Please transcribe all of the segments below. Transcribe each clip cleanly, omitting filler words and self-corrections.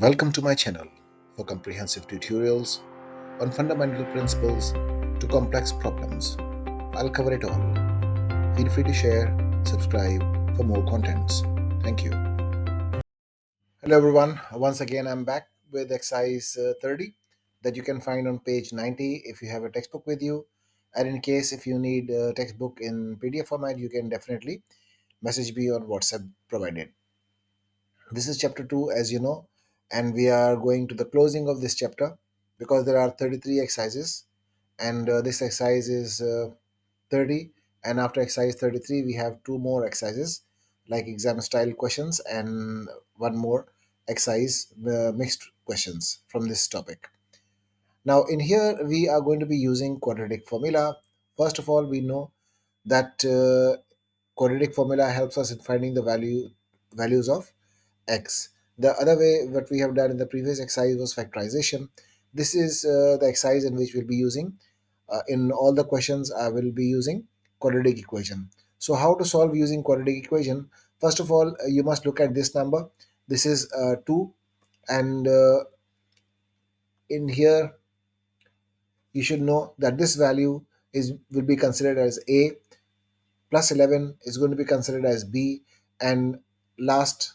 Welcome to my channel for comprehensive tutorials on fundamental principles to complex problems. I'll cover it all. Feel free to share, subscribe for more contents. Thank you. Hello everyone. Once again I'm back with exercise 30 that you can find on page 90 if you have a textbook with you. And in case if you need a textbook in PDF format, you can definitely message me on WhatsApp provided. This is chapter 2, as you know, and we are going to the closing of this chapter because there are 33 exercises, and this exercise is 30. And after exercise 33, we have two more exercises like exam style questions and one more exercise, mixed questions from this topic. Now, in here, we are going to be using quadratic formula. First of all, we know that quadratic formula helps us in finding the values of x. The other way, what we have done in the previous exercise was factorization. This is the exercise in which we'll be using, in all the questions, I will be using quadratic equation. So how to solve using quadratic equation? First of all, you must look at this number. This is 2, and in here, you should know that this value is will be considered as a, plus 11 is going to be considered as b, and last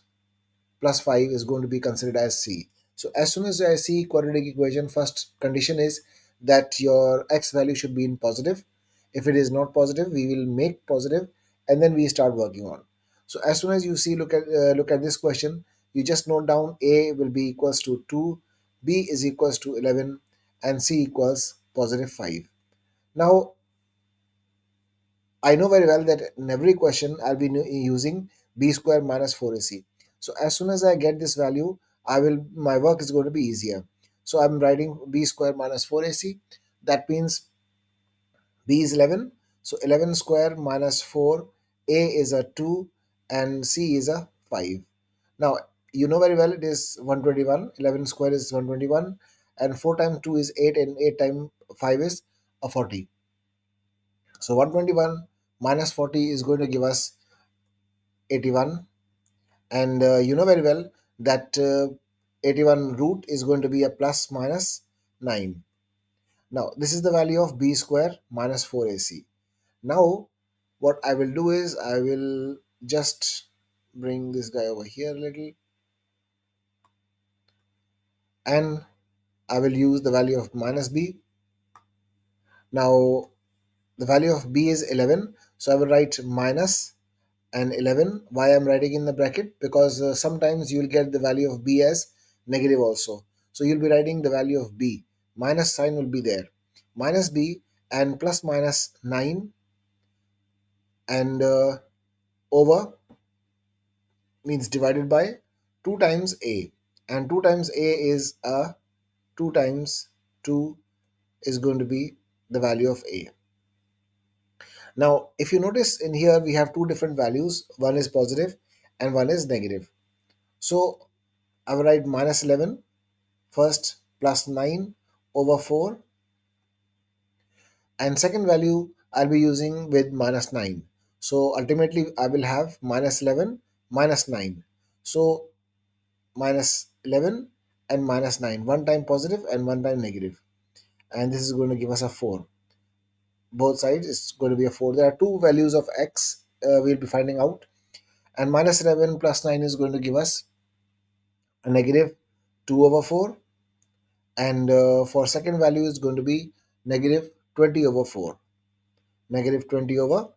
plus 5 is going to be considered as C. So as soon as I see quadratic equation, first condition is that your x value should be in positive. If it is not positive, we will make positive, and then we start working on. So as soon as you see, look at this question, you just note down a will be equals to 2, b is equals to 11, and c equals positive 5. Now I know very well that in every question I'll be using b square minus 4ac. So as soon as I get this value, my work is going to be easier. So I'm writing b square minus 4ac. That means b is 11. So 11 square minus 4, a is a 2, and c is a 5. Now you know very well it is 121. 11 square is 121, and 4 times 2 is 8, and 8 times 5 is a 40. So 121 minus 40 is going to give us 81, and you know very well that 81 root is going to be a plus minus 9. Now this is the value of b square minus 4ac. Now what I will do is I will just bring this guy over here a little, and I will use the value of minus b. Now the value of b is 11, so I will write minus and 11. Why I'm writing in the bracket? Because sometimes you'll get the value of b as negative also. So you'll be writing the value of b. Minus sign will be there. Minus b and plus minus 9, and over means divided by 2 times a. And 2 times a is 2 times 2 is going to be the value of a. Now if you notice in here we have two different values. One is positive and one is negative. So I will write minus 11 first, plus 9 over 4, and second value I'll be using with minus 9. So ultimately I will have minus 11 minus 9. So minus 11 and minus 9, one time positive and one time negative, and this is going to give us a 4. Both sides is going to be a 4. There are two values of x we'll be finding out, and minus 11 plus 9 is going to give us a negative 2 over 4, and for second value is going to be negative 20 over 4. Negative 20 over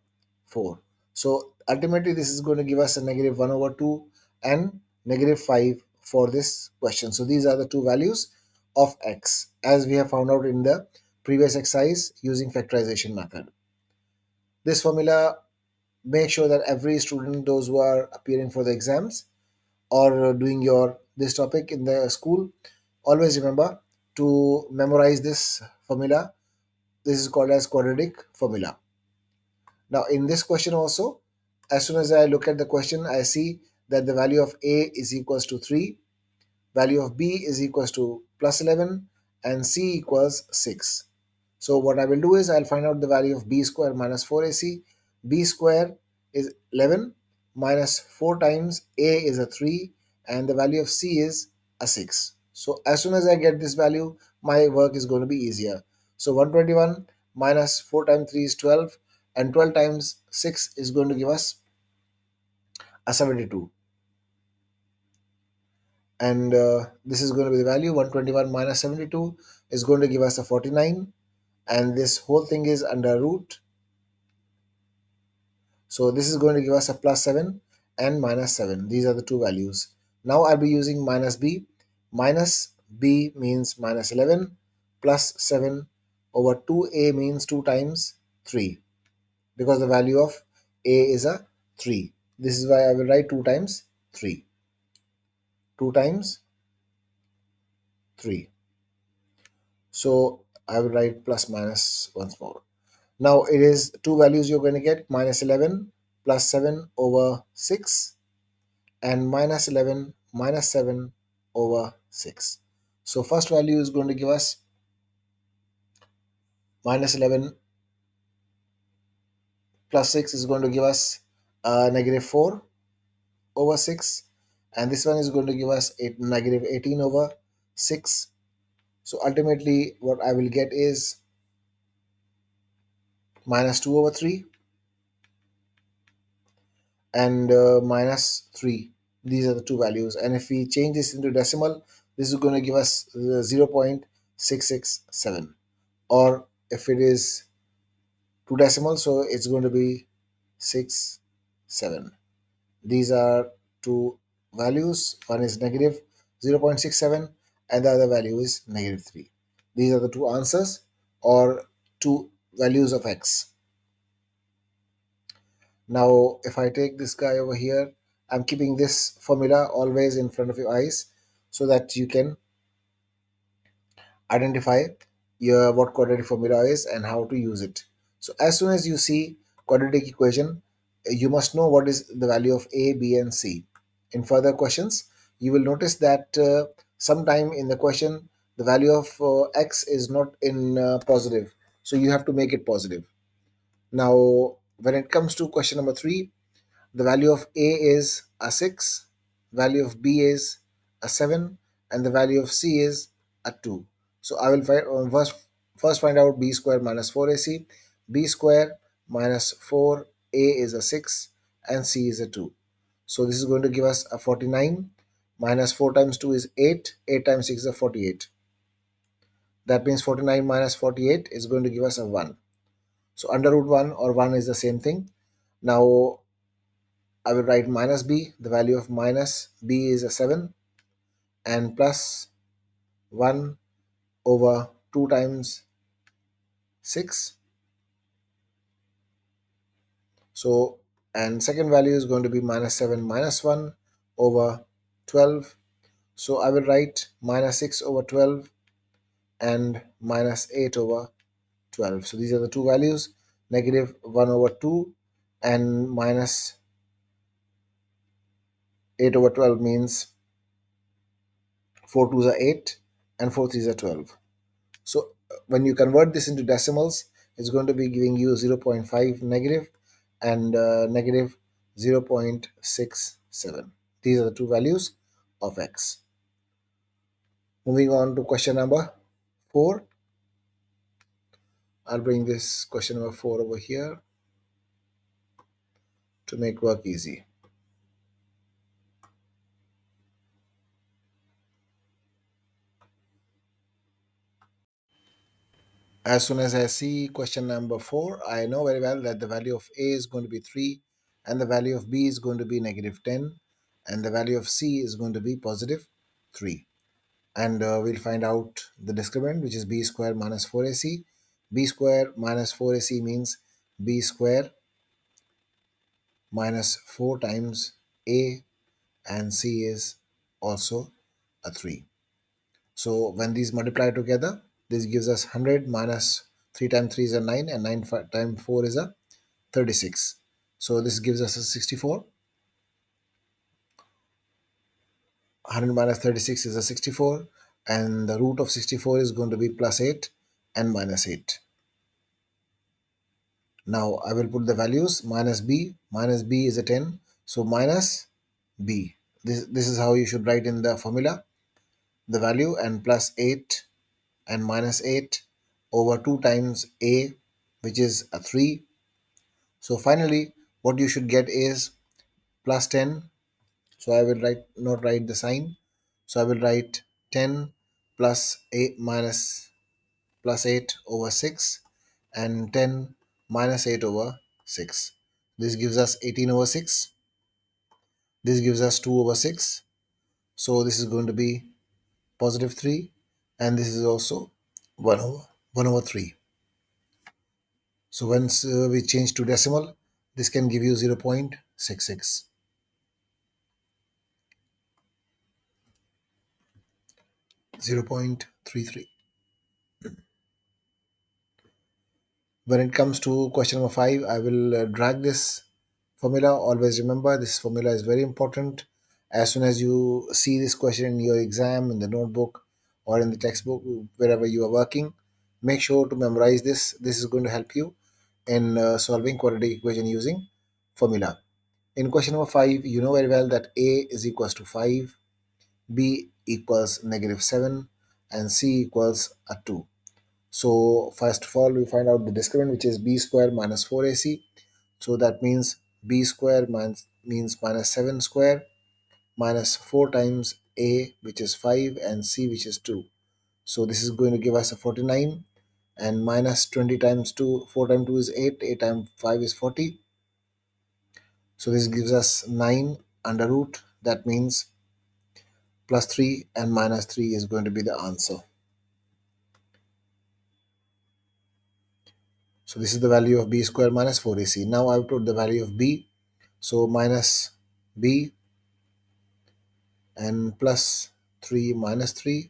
4. So ultimately this is going to give us a negative 1 over 2 and negative 5 for this question. So these are the two values of x as we have found out in the previous exercise using factorization method. This formula, make sure that every student, those who are appearing for the exams or doing your this topic in the school, always remember to memorize this formula. This is called as quadratic formula. Now in this question also, as soon as I look at the question, I see that the value of a is equals to 3, value of b is equals to plus 11, and c equals 6. So what I will do is I'll find out the value of b square minus 4ac. B square is 11 minus 4 times a is a 3, and the value of c is a 6. So as soon as I get this value, my work is going to be easier. So 121 minus 4 times 3 is 12, and 12 times 6 is going to give us a 72. And this is going to be the value. 121 minus 72 is going to give us a 49, and this whole thing is under root. So this is going to give us a plus 7 and minus 7. These are the two values. Now I'll be using minus b. Minus b means minus 11, plus 7 over 2a means 2 times 3, because the value of a is a 3. This is why I will write 2 times 3. 2 times 3. So I will write plus minus once more. Now it is two values you're going to get: minus 11 plus 7 over 6, and minus 11 minus 7 over 6. So first value is going to give us minus 11 plus 6 is going to give us negative 4 over 6, and this one is going to give us negative 18 over 6. So ultimately what I will get is minus 2 over 3 and minus 3. These are the two values, and if we change this into decimal, this is going to give us 0.667, or if it is two decimals, so it's going to be 6 7. These are two values. One is negative 0.67 and the other value is negative 3. These are the two answers, or two values of x. Now if I take this guy over here, I'm keeping this formula always in front of your eyes so that you can identify your what quadratic formula is and how to use it. So as soon as you see quadratic equation, you must know what is the value of a, b, and c. In further questions, you will notice that sometime in the question the value of x is not in positive, so you have to make it positive. Now when it comes to question number 3, the value of a is a 6, value of b is a 7, and the value of c is a 2. So I will first find out b square minus 4ac. B square minus 4a is a 6 and c is a 2. So this is going to give us a 49, minus 4 times 2 is 8, 8 times 6 is a 48. That means 49 minus 48 is going to give us a 1. So under root 1 or 1 is the same thing. Now I will write minus b. The value of minus b is a 7, and plus 1 over 2 times 6. So, and second value is going to be minus 7 minus 1 over 12. So I will write minus 6 over 12 and minus 8 over 12. So these are the two values: negative 1 over 2 and minus 8 over 12 means 4 2s are 8 and 4 3s are 12. So when you convert this into decimals, it's going to be giving you zero point 0.5 negative and negative 0.67. These are the two values of x. Moving on to question number 4. I'll bring this question number 4 over here to make work easy. As soon as I see question number 4, I know very well that the value of a is going to be 3, and the value of b is going to be negative 10, and the value of c is going to be positive 3. And we'll find out the discriminant, which is b square minus 4ac. B square minus 4ac means b square minus 4 times a, and c is also a 3. So when these multiply together, this gives us 100 minus 3 times 3 is a 9, and 9 times 4 is a 36. So this gives us a 64. 100 minus 36 is a 64, and the root of 64 is going to be plus 8 and minus 8. Now I will put the values. Minus b is a 10, so minus b. This is how you should write in the formula. the value, and plus 8 and minus 8 over 2 times a, which is a 3. So finally what you should get is plus 10. So I will not write the sign. So I will write 10 plus 8 minus plus 8 over 6 and 10 minus 8 over 6. This gives us 18 over 6. This gives us 2 over 6. So this is going to be positive 3, and this is also 1 over 3. So once we change to decimal, this can give you 0.66. 0.33. When it comes to question number 5, I will drag this formula. Always remember, this formula is very important. As soon as you see this question in your exam, in the notebook, or in the textbook, wherever you are working, make sure to memorize this. This is going to help you in solving quadratic equation using formula. In question number 5, you know very well that a is equals to 5, b equals negative 7, and c equals a 2. So first of all, we find out the discriminant, which is b square minus 4ac. So that means b square means minus 7 square minus 4 times a, which is 5, and c, which is 2. So this is going to give us a 49, and minus 20 times 2, 4 times 2 is 8, 8 times 5 is 40. So this gives us 9 under root. That means plus 3 and minus 3 is going to be the answer. So this is the value of b square minus 4ac. Now I will put the value of b. So minus b and plus 3 minus 3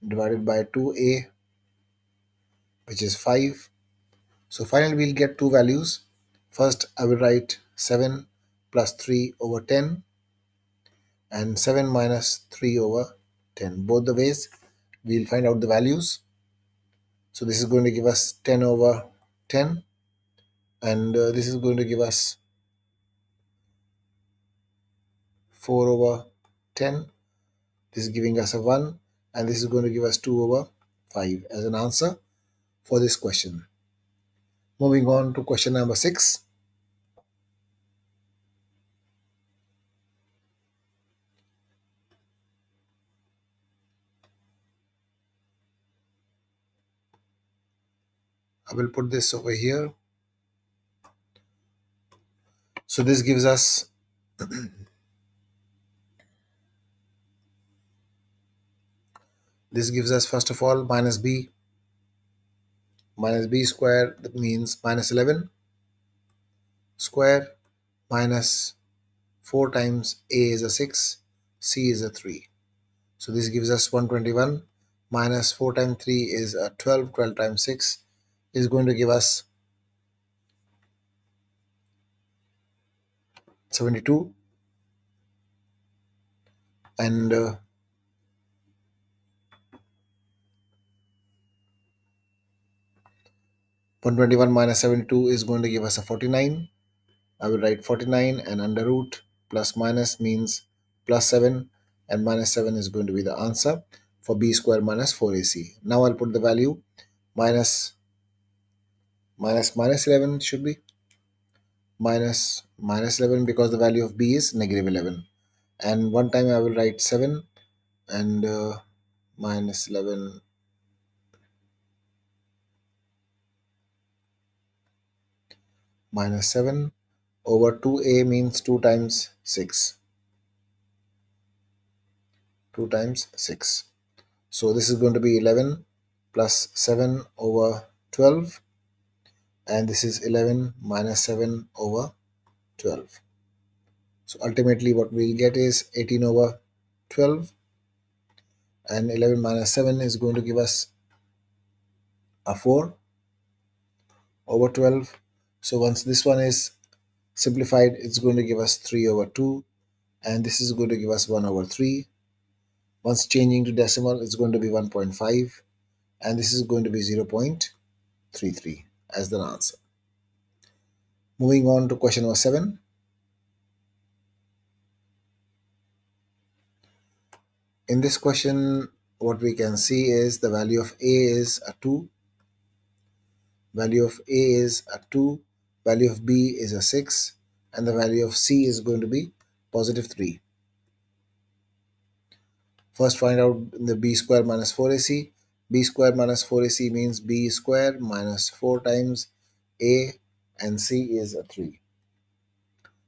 divided by 2a, which is 5. So finally we'll get two values. First I will write 7 plus 3 over 10 and 7 minus 3 over 10. Both the ways we'll find out the values. So this is going to give us 10 over 10, and this is going to give us 4 over 10. This is giving us a 1, and this is going to give us 2 over 5 as an answer for this question. Moving on to question number 6. I will put this over here. So this gives us first of all minus b square, that means minus 11 square minus 4 times a is a 6, c is a 3. So this gives us 121 minus 4 times 3 is a 12, 12 times 6 is going to give us 72, and 121 minus 72 is going to give us a 49. I will write 49, and under root plus minus means plus 7, and minus 7 is going to be the answer for b square minus 4ac. Now I'll put the value minus 11 should be minus 11, because the value of b is negative 11. And one time I will write 7 and minus 11 minus 7 over 2a means 2 times 6. 2 times 6. So this is going to be 11 plus 7 over 12, and this is 11 minus 7 over 12. So ultimately what we'll get is 18 over 12, and 11 minus 7 is going to give us a 4 over 12. So once this one is simplified, it's going to give us 3 over 2, and this is going to give us 1 over 3. Once changing to decimal, it's going to be 1.5, and this is going to be 0.33 as the answer. Moving on to question number 7. In this question, what we can see is the value of A is a 2, value of A is a 2, value of B is a 6, and the value of C is going to be positive 3. First find out the B square minus 4AC. B square minus 4AC means B square minus 4 times A, and C is a 3.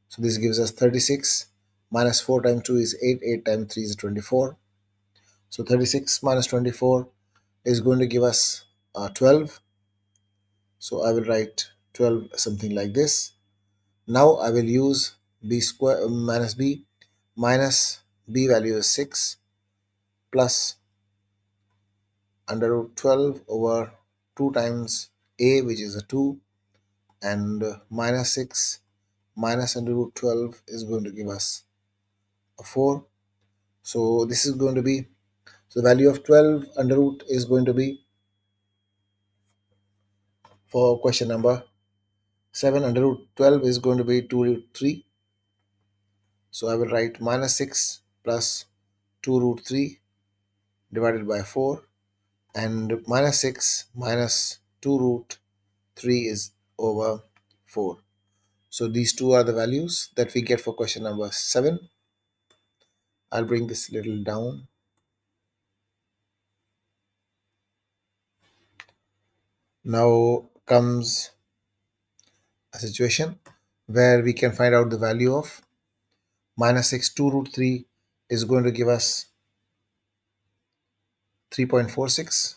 So this gives us 36 minus 4 times 2 is 8, 8 times 3 is 24. So 36 minus 24 is going to give us 12. So I will write 12 something like this. Now I will use B square minus B value is 6 plus under root 12 over 2 times A, which is a 2, and minus 6 minus under root 12 is going to give us a 4. So this is going to be, so the value of 12 under root is going to be, for question number 7, under root 12 is going to be 2 root 3. So I will write minus 6 plus 2 root 3 divided by 4, and minus 6 minus 2 root 3 is over 4. So these two are the values that we get for question number 7. I'll bring this little down. Now comes a situation where we can find out the value of minus 6. 2 root 3 is going to give us 3.46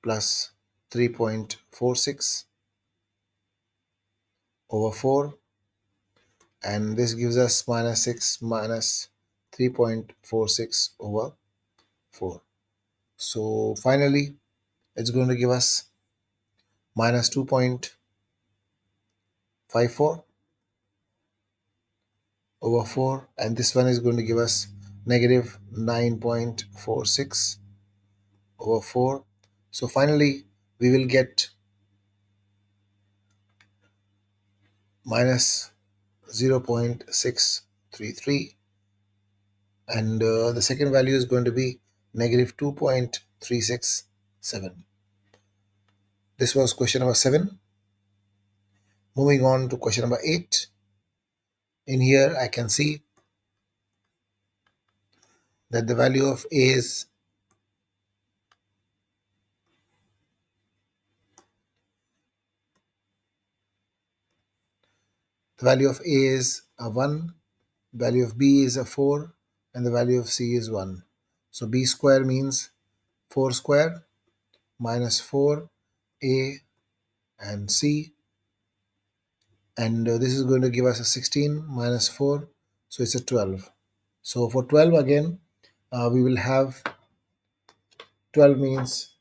plus 3.46 over 4, and this gives us minus 6 minus 3.46 over 4. So finally it's going to give us minus 2.54 over 4, and this one is going to give us negative 9.46 over 4. So finally we will get minus 0.633, and the second value is going to be negative 2.367. This was question number 7. Moving on to question number 8. In here I can see that the value of A is the value of A is a 1, value of B is a 4, and the value of C is 1. So B square means 4 square minus 4 A and C, and this is going to give us a 16 minus 4, so it's a 12. So for 12 again, we will have 12 means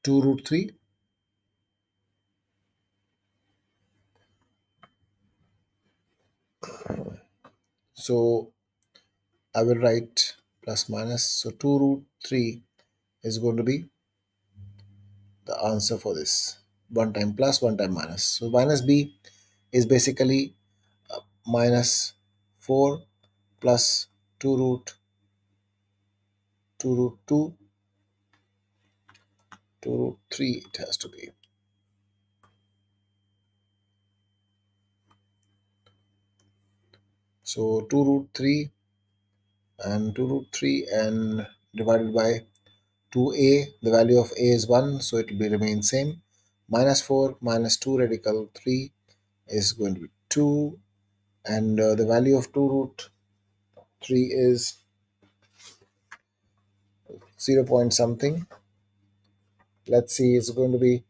2 root 3. So I will write plus minus. So 2 root 3 is going to be the answer for this. One time plus, one time minus. So minus B is basically minus 4 plus 2 root 2, 2 root 3 it has to be. So 2 root 3 and 2 root 3 and divided by 2a, the value of a is 1, so it will be remain same. Minus 4 minus 2 radical 3 is going to be 2, and the value of 2 root 3 is 0 point something. Let's see, it's going to be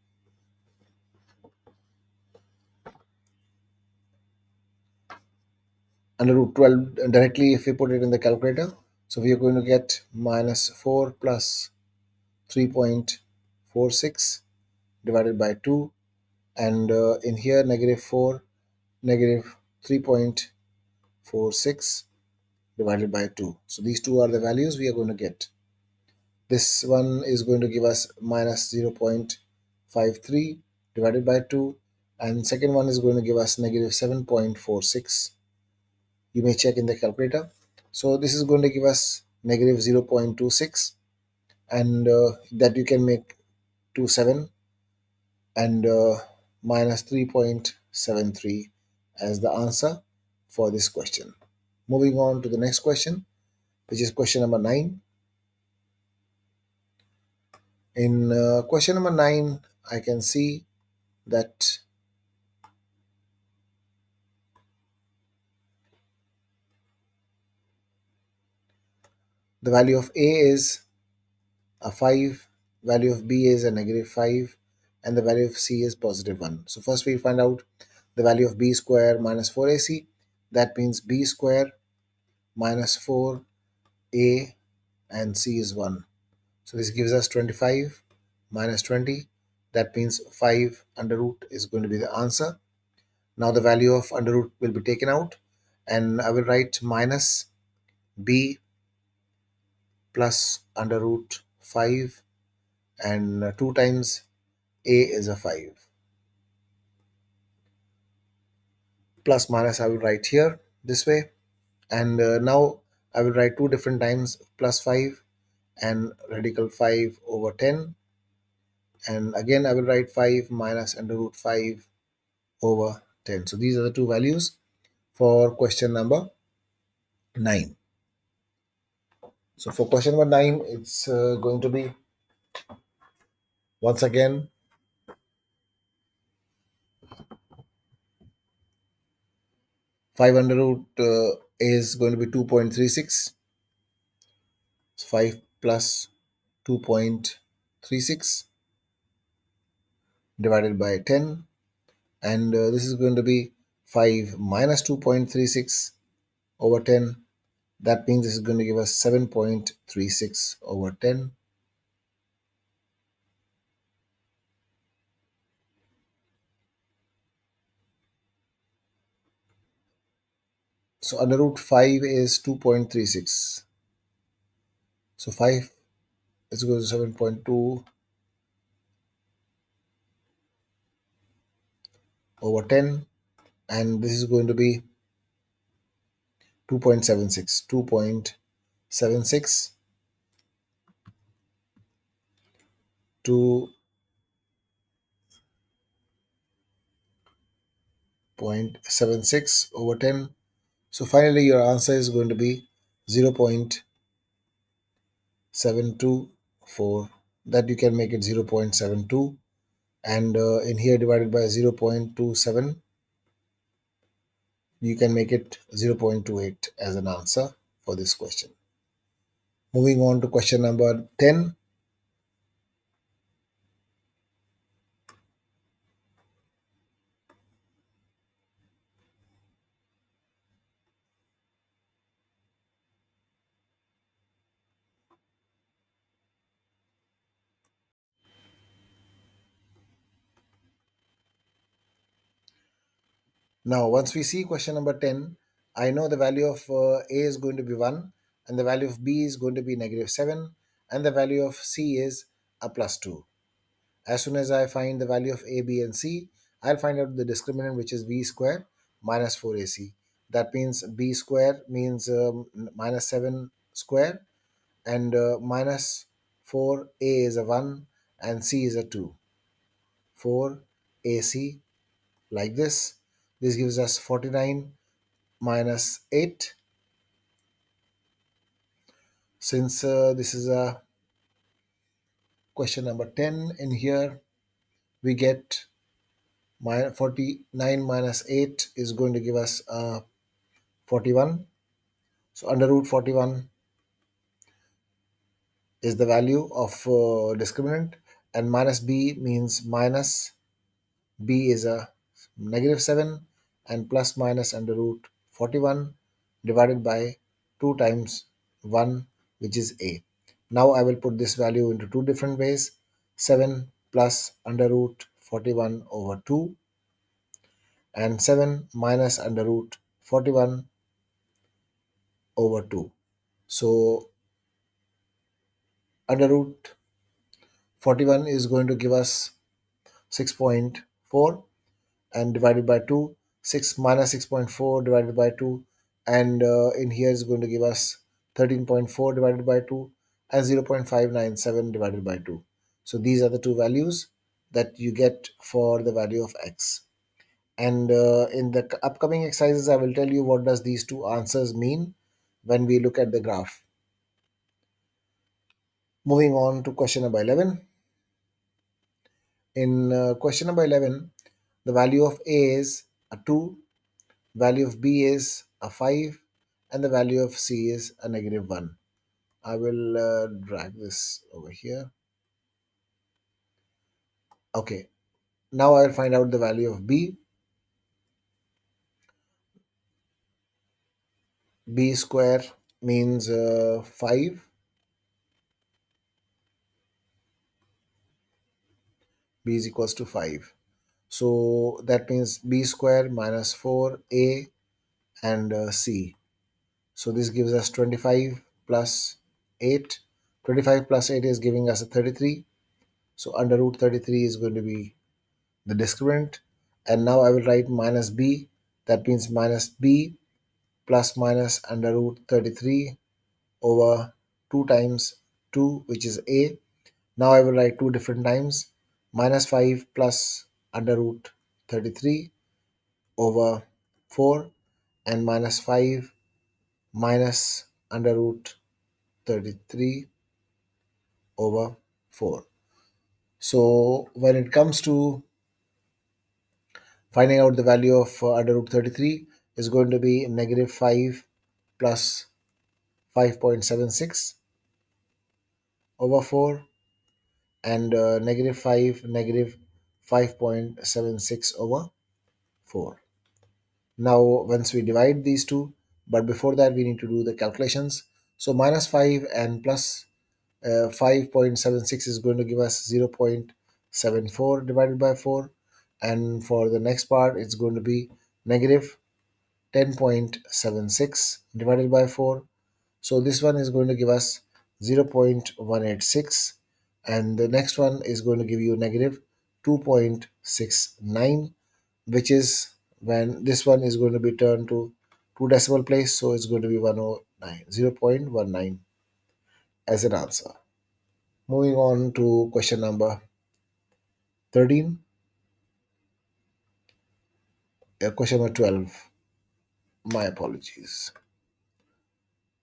under root 12 directly if we put it in the calculator. So we are going to get minus 4 plus 3.46 divided by 2, and in here negative 4 negative 3.46 divided by 2. So these two are the values we are going to get. This one is going to give us minus 0.53 divided by 2, and second one is going to give us negative 7.46. You may check in the calculator. So this is going to give us negative 0.26, and that you can make 27, and minus 3.73 as the answer for this question. Moving on to the next question, which is question number 9. In question number 9, I can see that the value of A is a 5, value of B is a negative 5, and the value of C is positive 1. So first we find out the value of B square minus 4AC. That means B square minus 4A and C is 1. So this gives us 25 minus 20. That means 5 under root is going to be the answer. Now the value of under root will be taken out, and I will write minus B plus under root 5, and 2 times A is a 5. Plus minus I will write here this way, and now I will write 2 different times plus 5 and radical 5 over 10, and again I will write 5 minus under root 5 over 10. So these are the two values for question number 9. So for question number 9, it's going to be once again 5 under root is going to be 2.36. 5 plus 2.36 divided by 10, and this is going to be 5 minus 2.36 over 10. That means this is going to give us 7.36 over 10. So under root 5 is 2.36. So 5 is equal to 7.2 over 10, and this is going to be 2.76. 2.76 2.76 over 10. So finally your answer is going to be 0.724. That you can make it 0.72, and in here divided by 0.27, you can make it 0.28 as an answer for this question. Moving on to question number 10. Now, once we see question number 10, I know the value of A is going to be 1, and the value of B is going to be negative 7, and the value of C is a plus 2. As soon as I find the value of A, B, and C, I'll find out the discriminant, which is B square minus 4AC. That means B square means minus 7 square, and minus 4A is a 1, and C is a 2. 4AC, like this. This gives us 49 minus 8. Since this is a question number 10, in here we get 49 minus 8 is going to give us 41. So under root 41 is the value of discriminant, and minus b means minus b is a negative 7, and plus minus under root 41 divided by 2 times 1, which is a. Now I will put this value into two different ways. 7 plus under root 41 over 2, and 7 minus under root 41 over 2. So under root 41 is going to give us 6.4, and divided by 2, 6 minus 6.4 divided by 2, and in here is going to give us 13.4 divided by 2 and 0.597 divided by 2. So these are the two values that you get for the value of x. And in the upcoming exercises, I will tell you what does these two answers mean when we look at the graph. Moving on to question number 11. In question number 11, the value of A is a 2, value of B is a 5, and the value of C is a negative 1. I will drag this over here. Okay, now I will find out the value of B. B square means 5. B is equals to 5. So that means B square minus 4A and C. So this gives us 25 plus 8. 25 plus 8 is giving us a 33. So under root 33 is going to be the discriminant. And now I will write minus B. That means minus B plus minus under root 33 over 2 times 2, which is A. Now I will write 2 different times. Minus 5 plus under root 33 over 4 and minus 5 minus under root 33 over 4. So when it comes to finding out the value of under root 33 is going to be negative 5 plus 5.76 over 4 and negative 5 negative 5.76 over 4. Now once we divide these two, but before that we need to do the calculations. So minus 5 and plus 5.76 is going to give us 0.74 divided by 4, and for the next part it's going to be negative 10.76 divided by 4. So this one is going to give us 0.186, and the next one is going to give you negative 2.69, which is when this one is going to be turned to two decimal place, so it's going to be 109, 0.19 as an answer. Moving on to question number 13, question number 12. My apologies.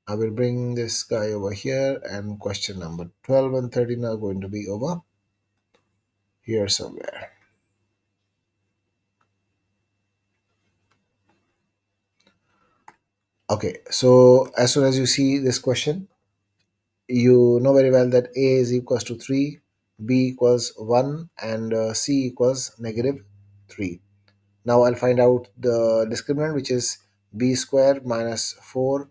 I will bring this guy over here, and question number 12 and 13 are going to be over here somewhere. Okay, so as soon as you see this question, you know very well that A is equals to 3, B equals 1, and C equals negative 3. Now I'll find out the discriminant, which is B square minus 4.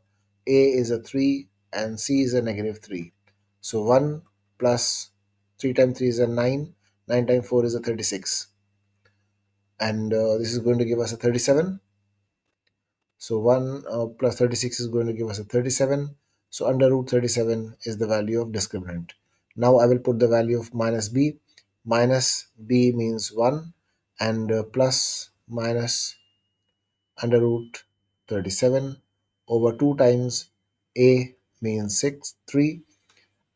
A is a 3 and C is a negative 3. So 1 plus 3 times 3 is a 9. 9 times 4 is a 36. And this is going to give us a 37. So 1 plus 36 is going to give us a 37. So under root 37 is the value of discriminant. Now I will put the value of minus b. Minus b means 1, and plus minus under root 37 over 2 times a means 6, 3.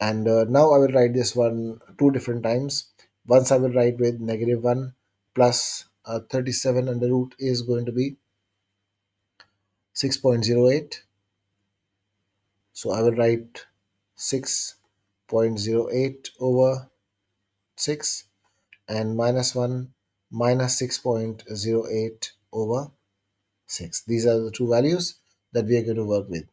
And now I will write this one two different times. Once I will write with negative 1 plus 37 under root is going to be 6.08. So I will write 6.08 over 6 and minus 1 minus 6.08 over 6. These are the two values that we are going to work with.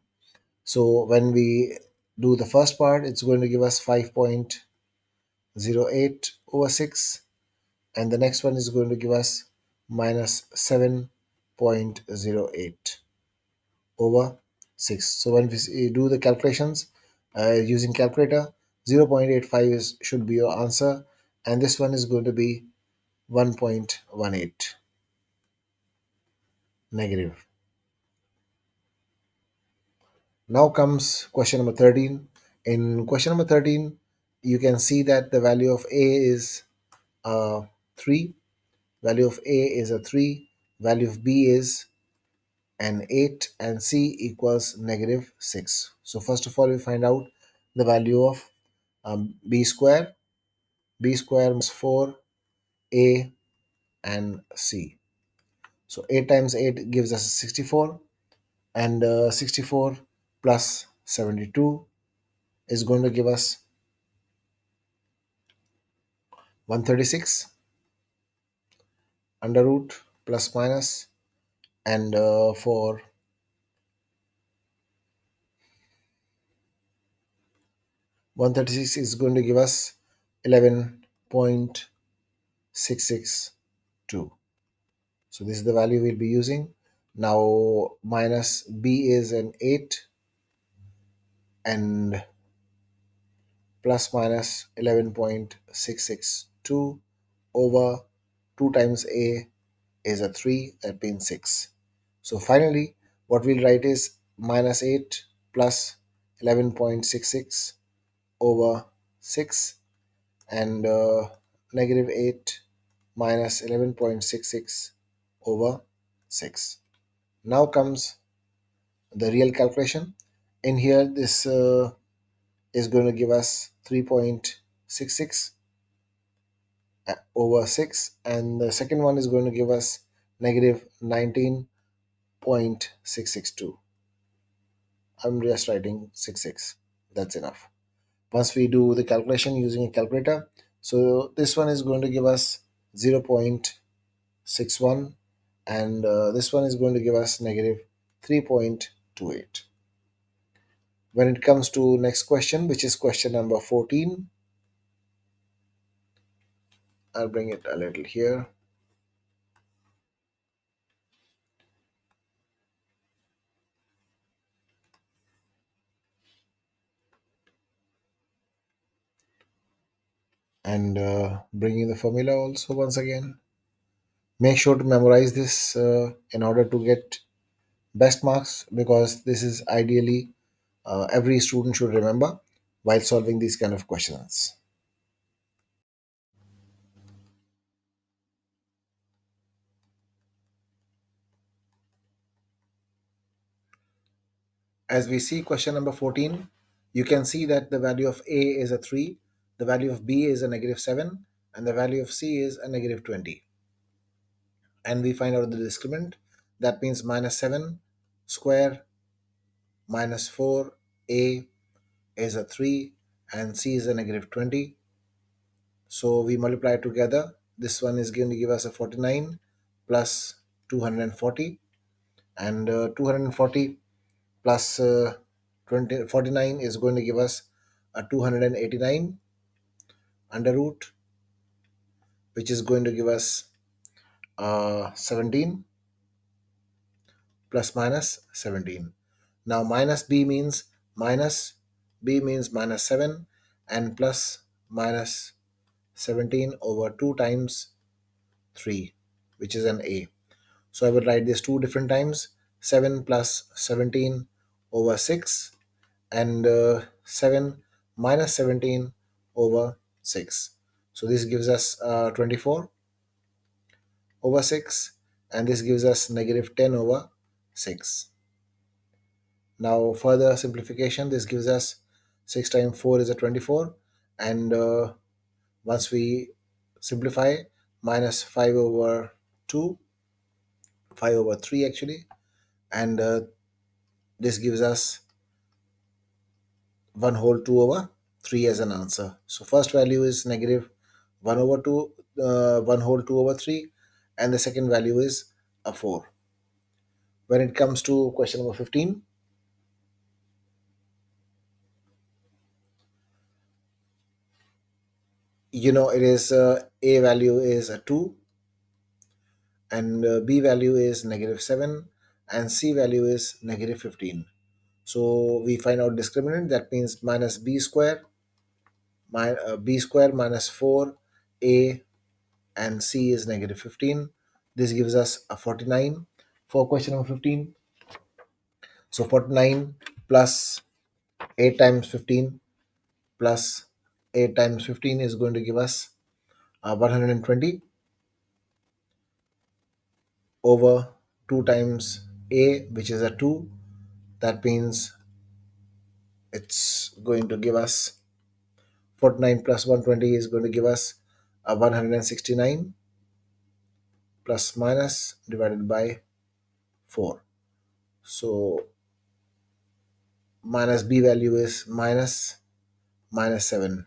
So when we do the first part, it's going to give us 5.08 over 6, and the next one is going to give us minus 7.08 over 6. So when we do the calculations using calculator, 0.85 should be your answer, and this one is going to be 1.18 negative. Now comes question number 13. In question number 13, you can see that the value of A is 3, value of A is a 3, value of B is and 8 and C equals negative 6. So first of all, we find out the value of B square. B square minus 4, A and C. So 8 times 8 gives us 64, and 64 plus 72 is going to give us 136 under root plus minus, and for 136 is going to give us 11.662. So this is the value we'll be using. Now minus B is an 8 and plus minus 11.662 over 2 times A is a 3, that means 6. So finally what we'll write is minus 8 plus 11.66 over 6, and negative 8 minus 11.66 over 6. Now comes the real calculation. In here, this is going to give us 3.66 over 6, and the second one is going to give us negative 19.662. I'm just writing 66. That's enough. Once we do the calculation using a calculator, so this one is going to give us 0.61, and this one is going to give us negative 3.28. When it comes to next question, which is question number 14, I'll bring it a little here. And bringing the formula also once again. Make sure to memorize this in order to get best marks, because this is ideally every student should remember while solving these kind of questions. As we see question number 14, you can see that the value of A is a 3, the value of B is a negative 7, and the value of C is a negative 20. And we find out the discriminant. That means minus 7 square minus 4A is a 3 and C is a negative 20. So we multiply together. This one is going to give us a 49 plus 240, and 240 plus 49 is going to give us a 289 under root, which is going to give us 17 plus minus 17. Now minus b means minus 7, and plus minus 17 over 2 times 3, which is an a. So I will write this two different times: 7 plus 17 over 6, and 7 minus 17 over 6. So this gives us 24 over 6, and this gives us negative 10 over 6. Now further simplification, this gives us 6 times 4 is a 24, and once we simplify, minus 5 over 2, 5 over 3 actually, and this gives us 1 whole 2 over 3 as an answer. So first value is negative 1 over 2, 1 whole 2 over 3, and the second value is a 4. When it comes to question number 15, it is a value is a 2, and b value is negative 7, and c value is negative 15. So we find out discriminant. That means minus b square, b square minus 4a, and c is negative 15. This gives us a 49 for question number 15. So 49 plus 8 times 15 plus 8 times 15 is going to give us 120 over 2 times a, which is a 2. That means it's going to give us 49 plus 120 is going to give us a 169 plus minus divided by 4. So minus b value is minus 7.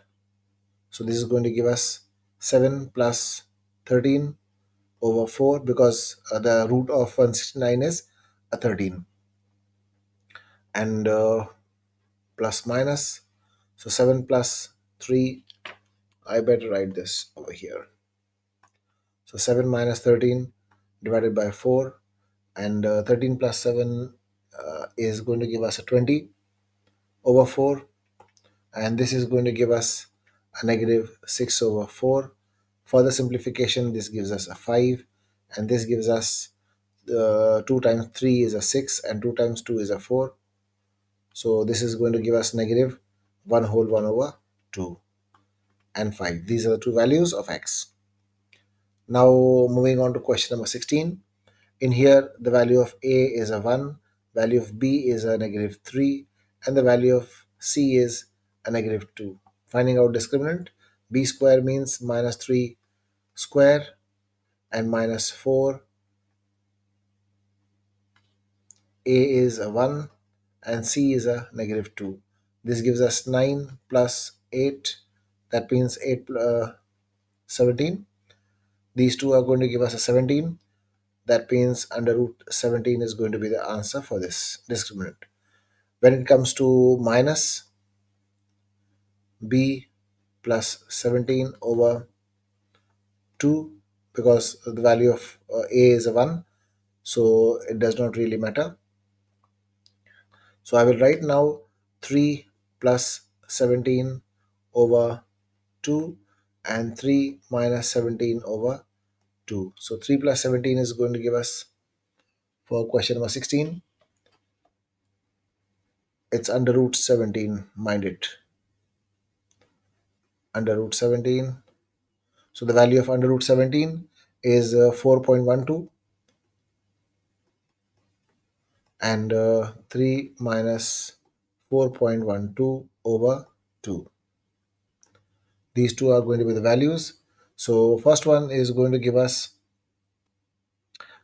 So this is going to give us 7 plus 13 over 4, because the root of 169 is a 13, and plus minus. So 7 plus 3, I better write this over here. So 7 minus 13 divided by 4, and 13 plus 7 is going to give us a 20 over 4, and this is going to give us a negative 6 over 4. Further simplification, this gives us a 5, and this gives us 2 times 3 is a 6, and 2 times 2 is a 4. So this is going to give us negative 1 whole 1 over 2 and 5. These are the two values of x. Now moving on to question number 16. In here, the value of a is a 1, value of b is a negative 3, and the value of c is a negative 2. Finding out discriminant, b square means minus 3 square and minus 4. A is a 1 and c is a negative 2. This gives us 9 plus 8. That means 8 17. These two are going to give us a 17. That means under root 17 is going to be the answer for this discriminant. When it comes to minus, b plus 17 over 2, because the value of a is a 1, so it does not really matter. So I will write now 3 plus 17 over 2 and 3 minus 17 over 2. So 3 plus 17 is going to give us, for question number 16, it's under root 17, mind it, under root 17. So the value of under root 17 is 4.12, and 3 minus 4.12 over 2. These two are going to be the values. So first one is going to give us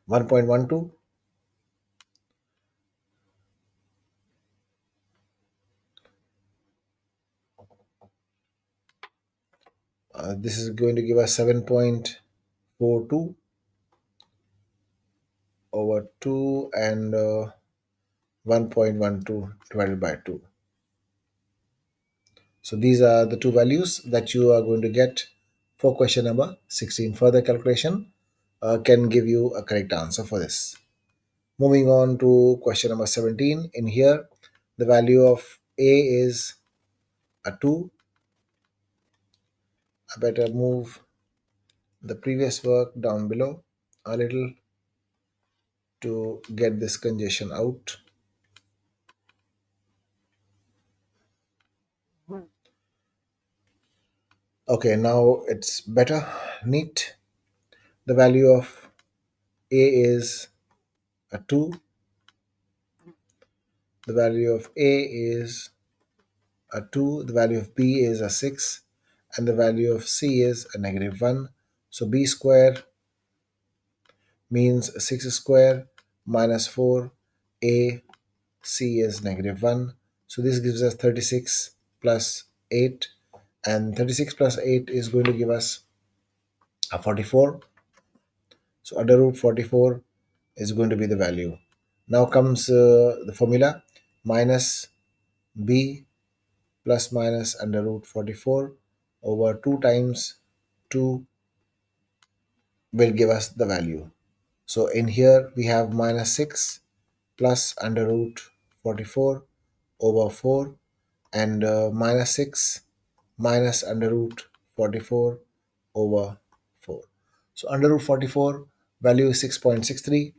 1.12. This is going to give us 7.42 over 2, and 1.12 divided by 2. So these are the two values that you are going to get for question number 16. Further calculation can give you a correct answer for this. Moving on to question number 17. In here, the value of a is a 2. I better move the previous work down below a little to get this congestion out. Okay, now it's better, neat. The value of a is a 2. The value of a is a 2. The value of b is a 6. And the value of c is a negative 1. So b square means 6 square minus 4. A, c is negative 1. So this gives us 36 plus 8. And 36 plus 8 is going to give us a 44. So under root 44 is going to be the value. Now comes the formula, minus b plus minus under root 44 over 2 times 2 will give us the value. So in here we have minus 6 plus under root 44 over 4, and minus 6 minus under root 44 over 4. So under root 44 value is 6.63,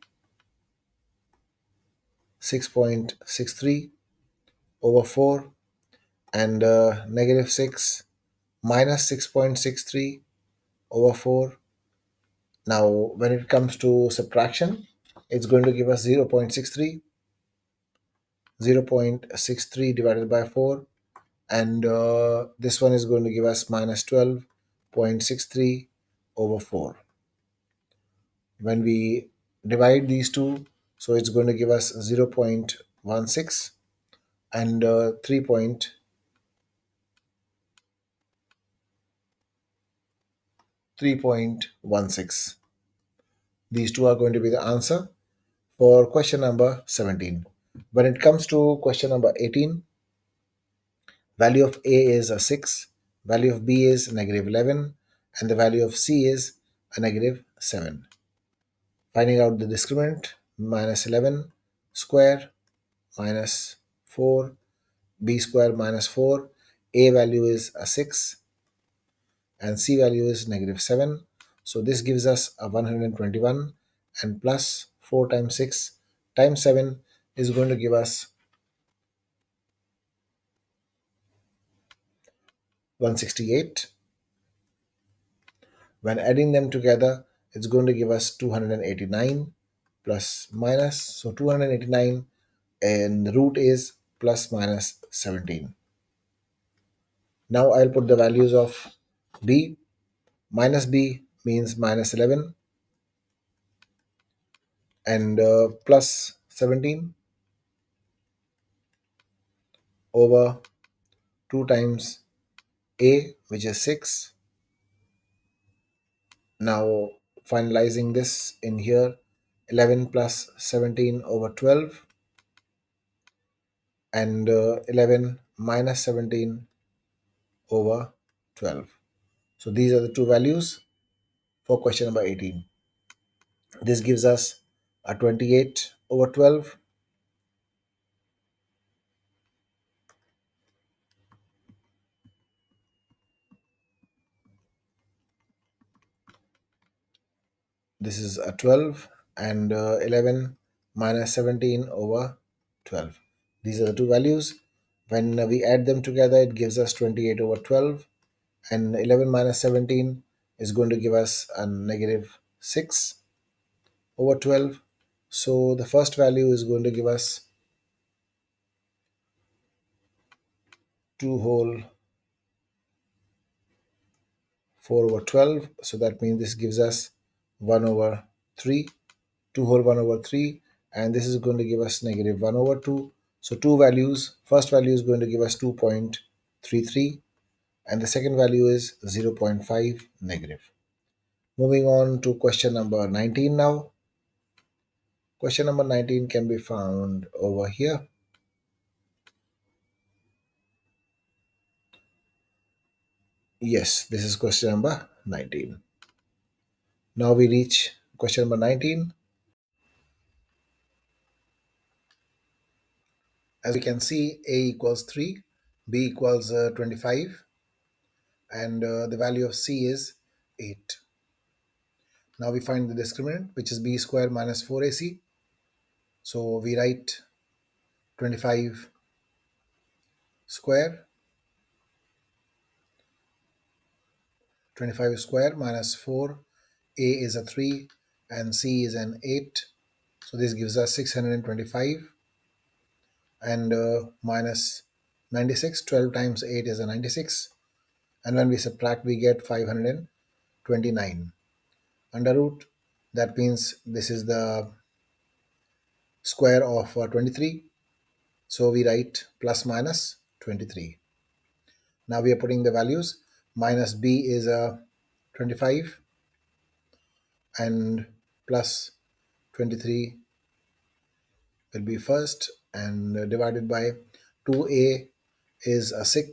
6.63 over 4, and negative 6 minus 6.63 over 4. Now when it comes to subtraction, It's going to give us 0.63. 0.63 divided by 4, and this one is going to give us minus 12.63 over 4. When we divide these two, so it's going to give us 0.16 and 3.16. These two are going to be the answer for question number 17. When it comes to question number 18, value of A is a 6, value of B is negative 11, and the value of C is a negative 7. Finding out the discriminant, minus 11 square minus 4, B square minus 4, A value is a 6, and C value is negative 7. So this gives us a 121, and plus 4 times 6 times 7 is going to give us 168. When adding them together, it's going to give us 289 plus minus. So 289, and the root is plus minus 17. Now I'll put the values of b. Minus b means minus 11, and plus 17 over 2 times a, which is 6. Now finalizing this in here, 11 plus 17 over 12, and 11 minus 17 over 12. So these are the two values for question number 18. This gives us a 28 over 12. This is a 12, and 11 minus 17 over 12. These are the two values. When we add them together, it gives us 28 over 12, and 11 minus 17 is going to give us a negative 6 over 12. So the first value is going to give us 2 whole 4 over 12. So that means this gives us 1 over 3, 2 whole 1 over 3, and this is going to give us negative 1 over 2. So two values. First value is going to give us 2.33, and the second value is 0.5 negative. Moving on to question number 19 now. Question number 19 can be found over here. Yes, this is question number 19. Now we reach question number 19. As we can see, A equals 3, B equals 25, and the value of C is 8. Now we find the discriminant, which is B square minus 4AC. So we write 25 square, 25 square minus 4, A is a 3, and C is an 8. So this gives us 625, and minus 96. 12 times 8 is a 96, and when we subtract, we get 529. Under root, that means this is the square of 23. So we write plus minus 23. Now we are putting the values. Minus b is 25, and plus 23 will be first, and divided by 2a is a 6,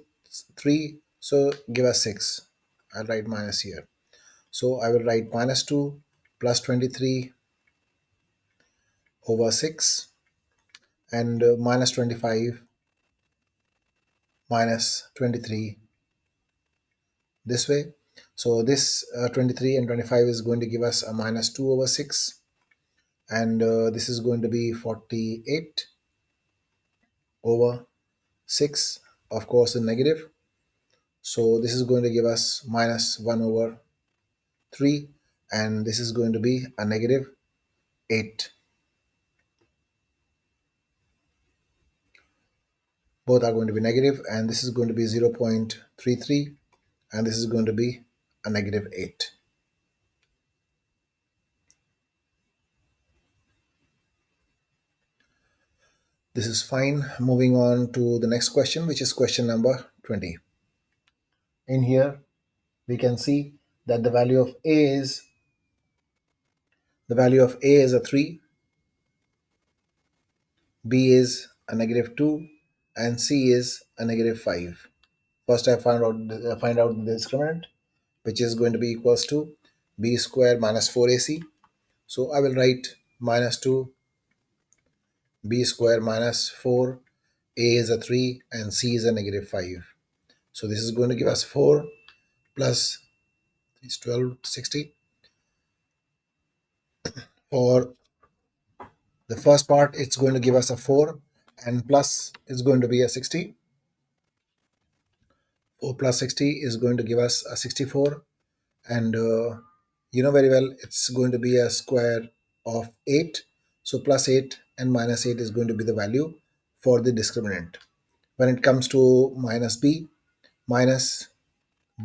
3, so give us 6. I'll write minus here. So I will write minus 2 plus 23 over 6, and minus 25 minus 23 this way. So this 23 and 25 is going to give us a minus 2 over 6, and this is going to be 48 over 6, of course in negative. So this is going to give us minus 1 over 3, and this is going to be a negative 8. Both are going to be negative, and this is going to be 0.33, and this is going to be a negative 8. This is fine. Moving on to the next question, which is question number 20. In here, we can see that the value of A is a 3, B is a negative 2, and C is a negative 5. First, I find out the discriminant, which is going to be equals to B square minus 4AC. So I will write minus 2 B square minus 4, A is a 3, and C is a negative 5. So this is going to give us 4 plus is 12, 60. For the first part, it's going to give us a 4, and plus is going to be a 60. 4 plus 60 is going to give us a 64, and you know very well it's going to be a square of 8. So plus 8 and minus 8 is going to be the value for the discriminant. When it comes to minus b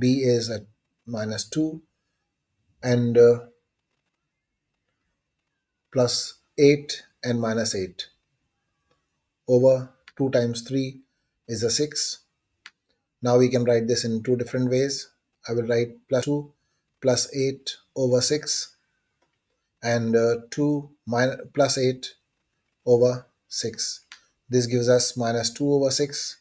is at minus 2, and plus 8 and minus 8 over 2 times 3 is a 6. Now we can write this in two different ways. I will write plus 2 plus 8 over 6, and 2 plus 8 over 6. This gives us minus 2 over 6,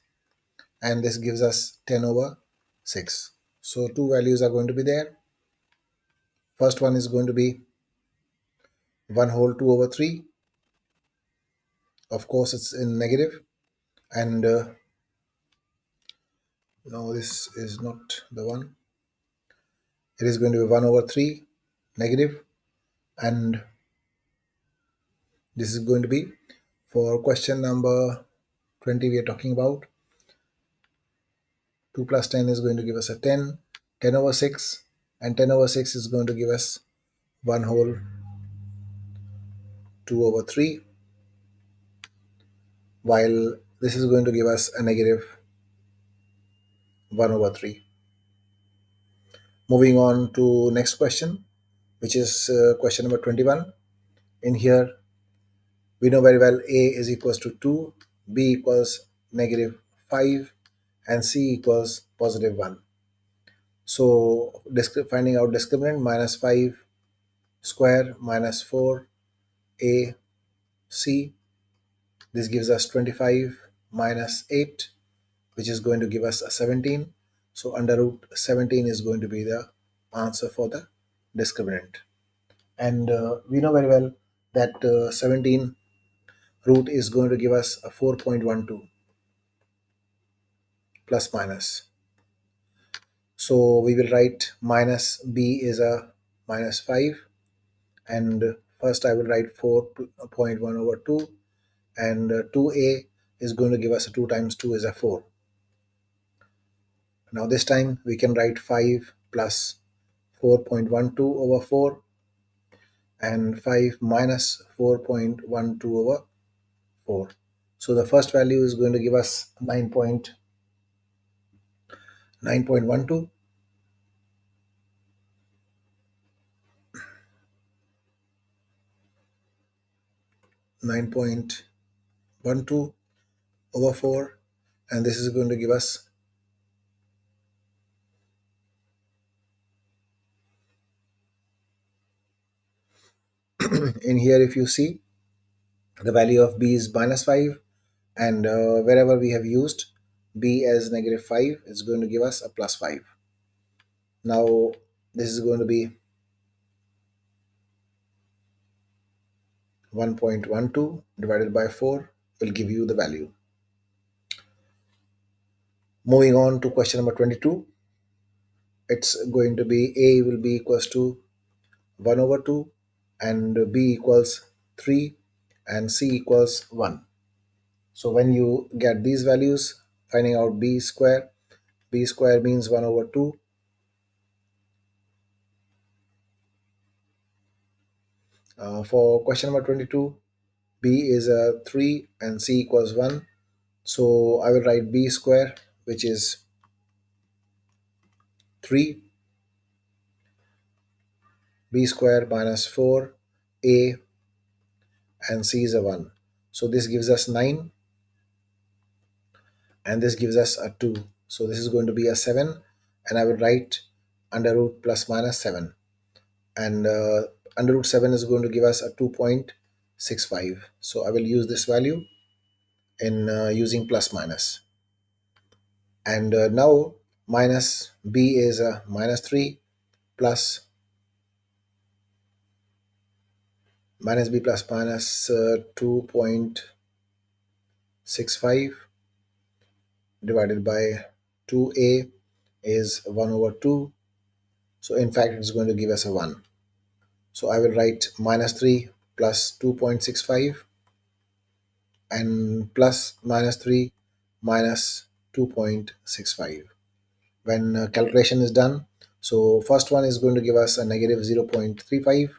and this gives us 10 over 6. So two values are going to be there. First one is going to be 1 whole 2 over 3. Of course, it's in negative, and no, this is not the one. It is going to be 1 over 3 negative, and this is going to be for question number 20. We are talking about 2 plus 10 is going to give us a 10, 10 over 6, and 10 over 6 is going to give us 1 whole 2 over 3, while this is going to give us a negative 1 over 3. Moving on to next question, which is question number 21. In here, we know very well A is equals to 2, B equals negative 5, and C equals positive 1. So finding out discriminant, minus 5 square minus 4 A C. This gives us 25 minus 8, which is going to give us a 17. So under root 17 is going to be the answer for the discriminant. And we know very well that 17 root is going to give us a 4.12 plus minus. So we will write minus b is a minus 5, and first I will write 4.1 over 2, and 2a is going to give us a 2 times 2 is a 4. Now this time we can write 5 plus 4.12 over 4, and 5 minus 4.12 over 4. So the first value is going to give us 9.12, 9.12 over 4, and this is going to give us in here, if you see, the value of b is minus 5, and wherever we have used b as negative 5, it's going to give us a plus 5. Now this is going to be 1.12 divided by 4 will give you the value. Moving on to question number 22, it's going to be a will be equals to 1 over 2, and b equals 3, and c equals 1. So when you get these values, finding out b square means 1 over 2. For question number 22, b is a 3 and c equals 1. So I will write b square, which is 3, b square minus 4, a, and c is a 1. So this gives us 9, and this gives us a 2. So this is going to be a 7, and I will write under root plus minus 7. And under root 7 is going to give us a 2.65. So I will use this value in using plus minus. And now minus b is a minus 3 plus minus b plus minus 2.65 divided by 2a is 1 over 2. So in fact it's going to give us a 1. So I will write minus 3 plus 2.65 and plus minus 3 minus 2.65. When calculation is done, so first one is going to give us a negative 0.35,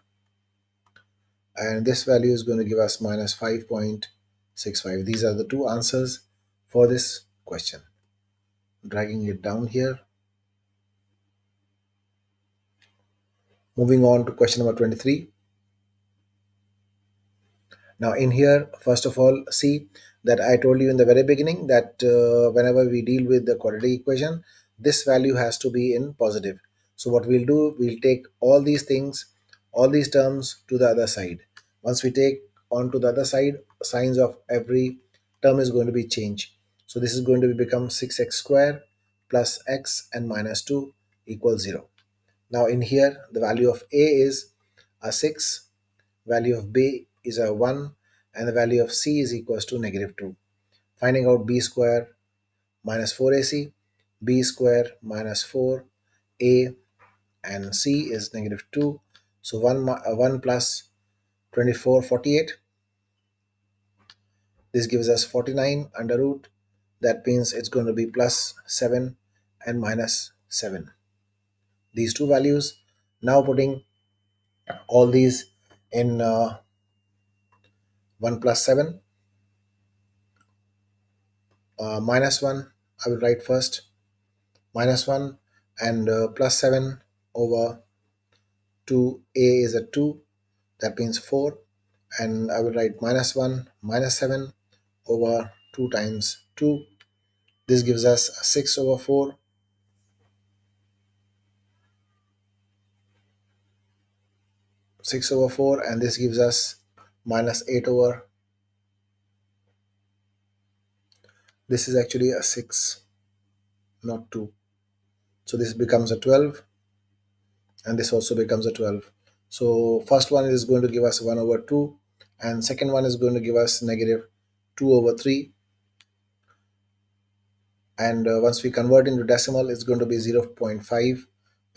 and this value is going to give us minus 5.65. These are the two answers for this question. Dragging it down here. Moving on to question number 23. Now in here, first of all, see that I told you in the very beginning that whenever we deal with the quadratic equation, this value has to be in positive. So what we'll do, we'll take all these things, all these terms to the other side. Once we take on to the other side, signs of every term is going to be changed. So this is going to become 6x square plus x and minus 2 equals 0. Now in here, the value of a is a 6, value of b is a 1, and the value of c is equals to negative 2. Finding out b square minus 4ac, b square minus 4a, and c is negative 2. So 1 plus 24, 48. This gives us 49 under root. That means it's going to be plus 7 and minus 7. These two values. Now putting all these in 1 plus 7, minus 1, I will write first minus 1, and plus 7 over 2a is a 2, that means 4, and I will write minus 1 minus 7 over 2 times 2. This gives us 6 over 4, 6 over 4, and this gives us minus 8 over, this is actually a 6, not 2. So this becomes a 12, and this also becomes a 12. So first one is going to give us 1 over 2, and second one is going to give us negative 2 over 3. And once we convert into decimal, it's going to be 0.5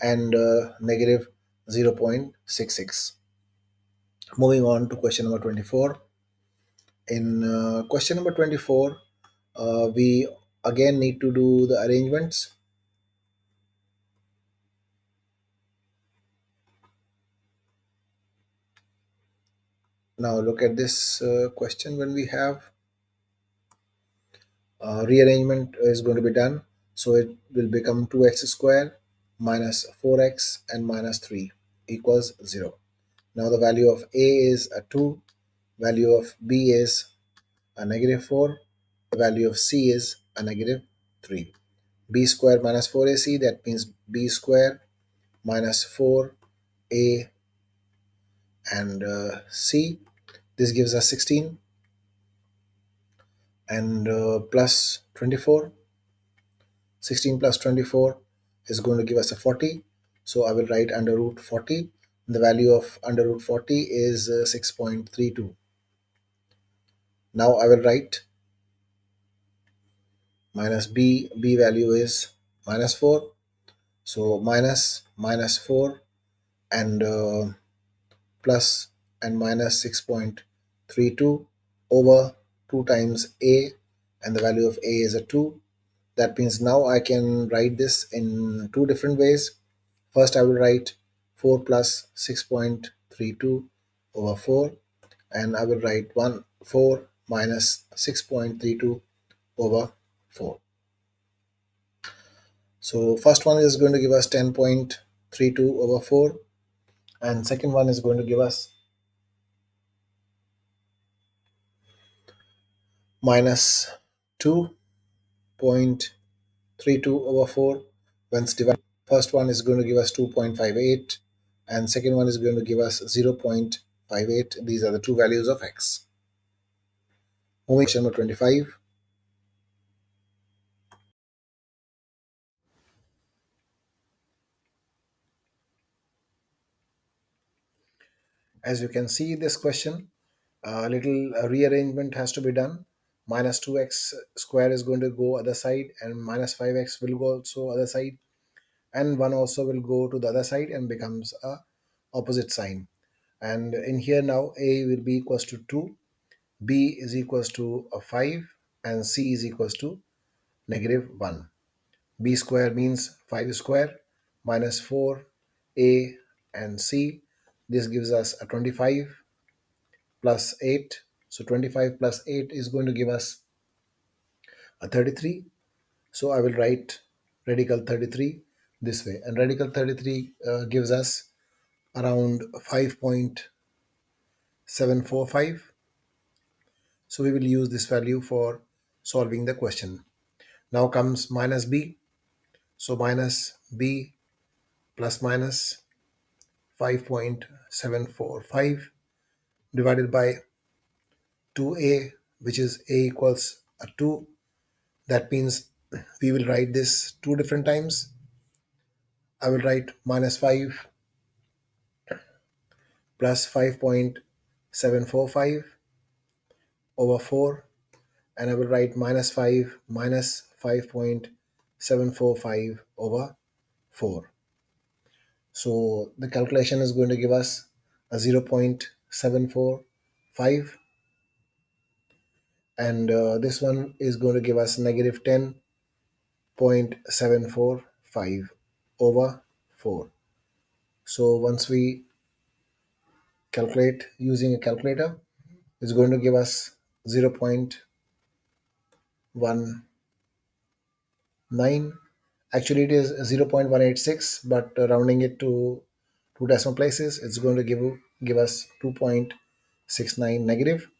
and negative 0.66. Moving on to question number 24. In question number 24, we again need to do the arrangements. Now look at this question. When we have rearrangement is going to be done, so it will become 2x square minus 4x and minus 3 equals 0. Now the value of a is a 2, value of b is a negative 4, the value of c is a negative 3. B square minus 4ac, that means b square minus 4a and c. This gives us 16, and plus 24. 16 plus 24 is going to give us a 40. So I will write under root 40. The value of under root 40 is 6.32. Now I will write minus b value is minus 4. So minus 4 and plus and minus 6.32 over 2 times a, and the value of a is a 2. That means now I can write this in two different ways. First I will write 4 plus 6.32 over 4, and I will write 4 minus 6.32 over 4. So first one is going to give us 10.32 over 4, and second one is going to give us minus 2.32 over 4 when divided. First one is going to give us 2.58, and second one is going to give us 0.58. These are the two values of x. Moving to question number 25. As you can see this question, a little rearrangement has to be done. Minus 2x square is going to go other side, and minus 5x will go also other side, and 1 also will go to the other side and becomes a opposite sign. And in here now a will be equals to 2, b is equals to a 5, and c is equals to negative 1. B square means 5 square minus 4 a and c. This gives us a 25 plus 8. So 25 plus 8 is going to give us a 33. So I will write radical 33 this way. And radical 33 gives us around 5.745. So we will use this value for solving the question. Now comes minus b. So minus b plus minus 5.745 divided by 2a, which is a equals a 2. That means we will write this two different times. I will write minus 5 plus 5.745 over 4, and I will write minus 5 minus 5.745 over 4. So the calculation is going to give us a 0.745, and this one is going to give us negative 10.745 over 4. So once we calculate using a calculator, it's going to give us 0.19. Actually it is 0.186, but rounding it to two decimal places, it's going to give us 2.69 negative.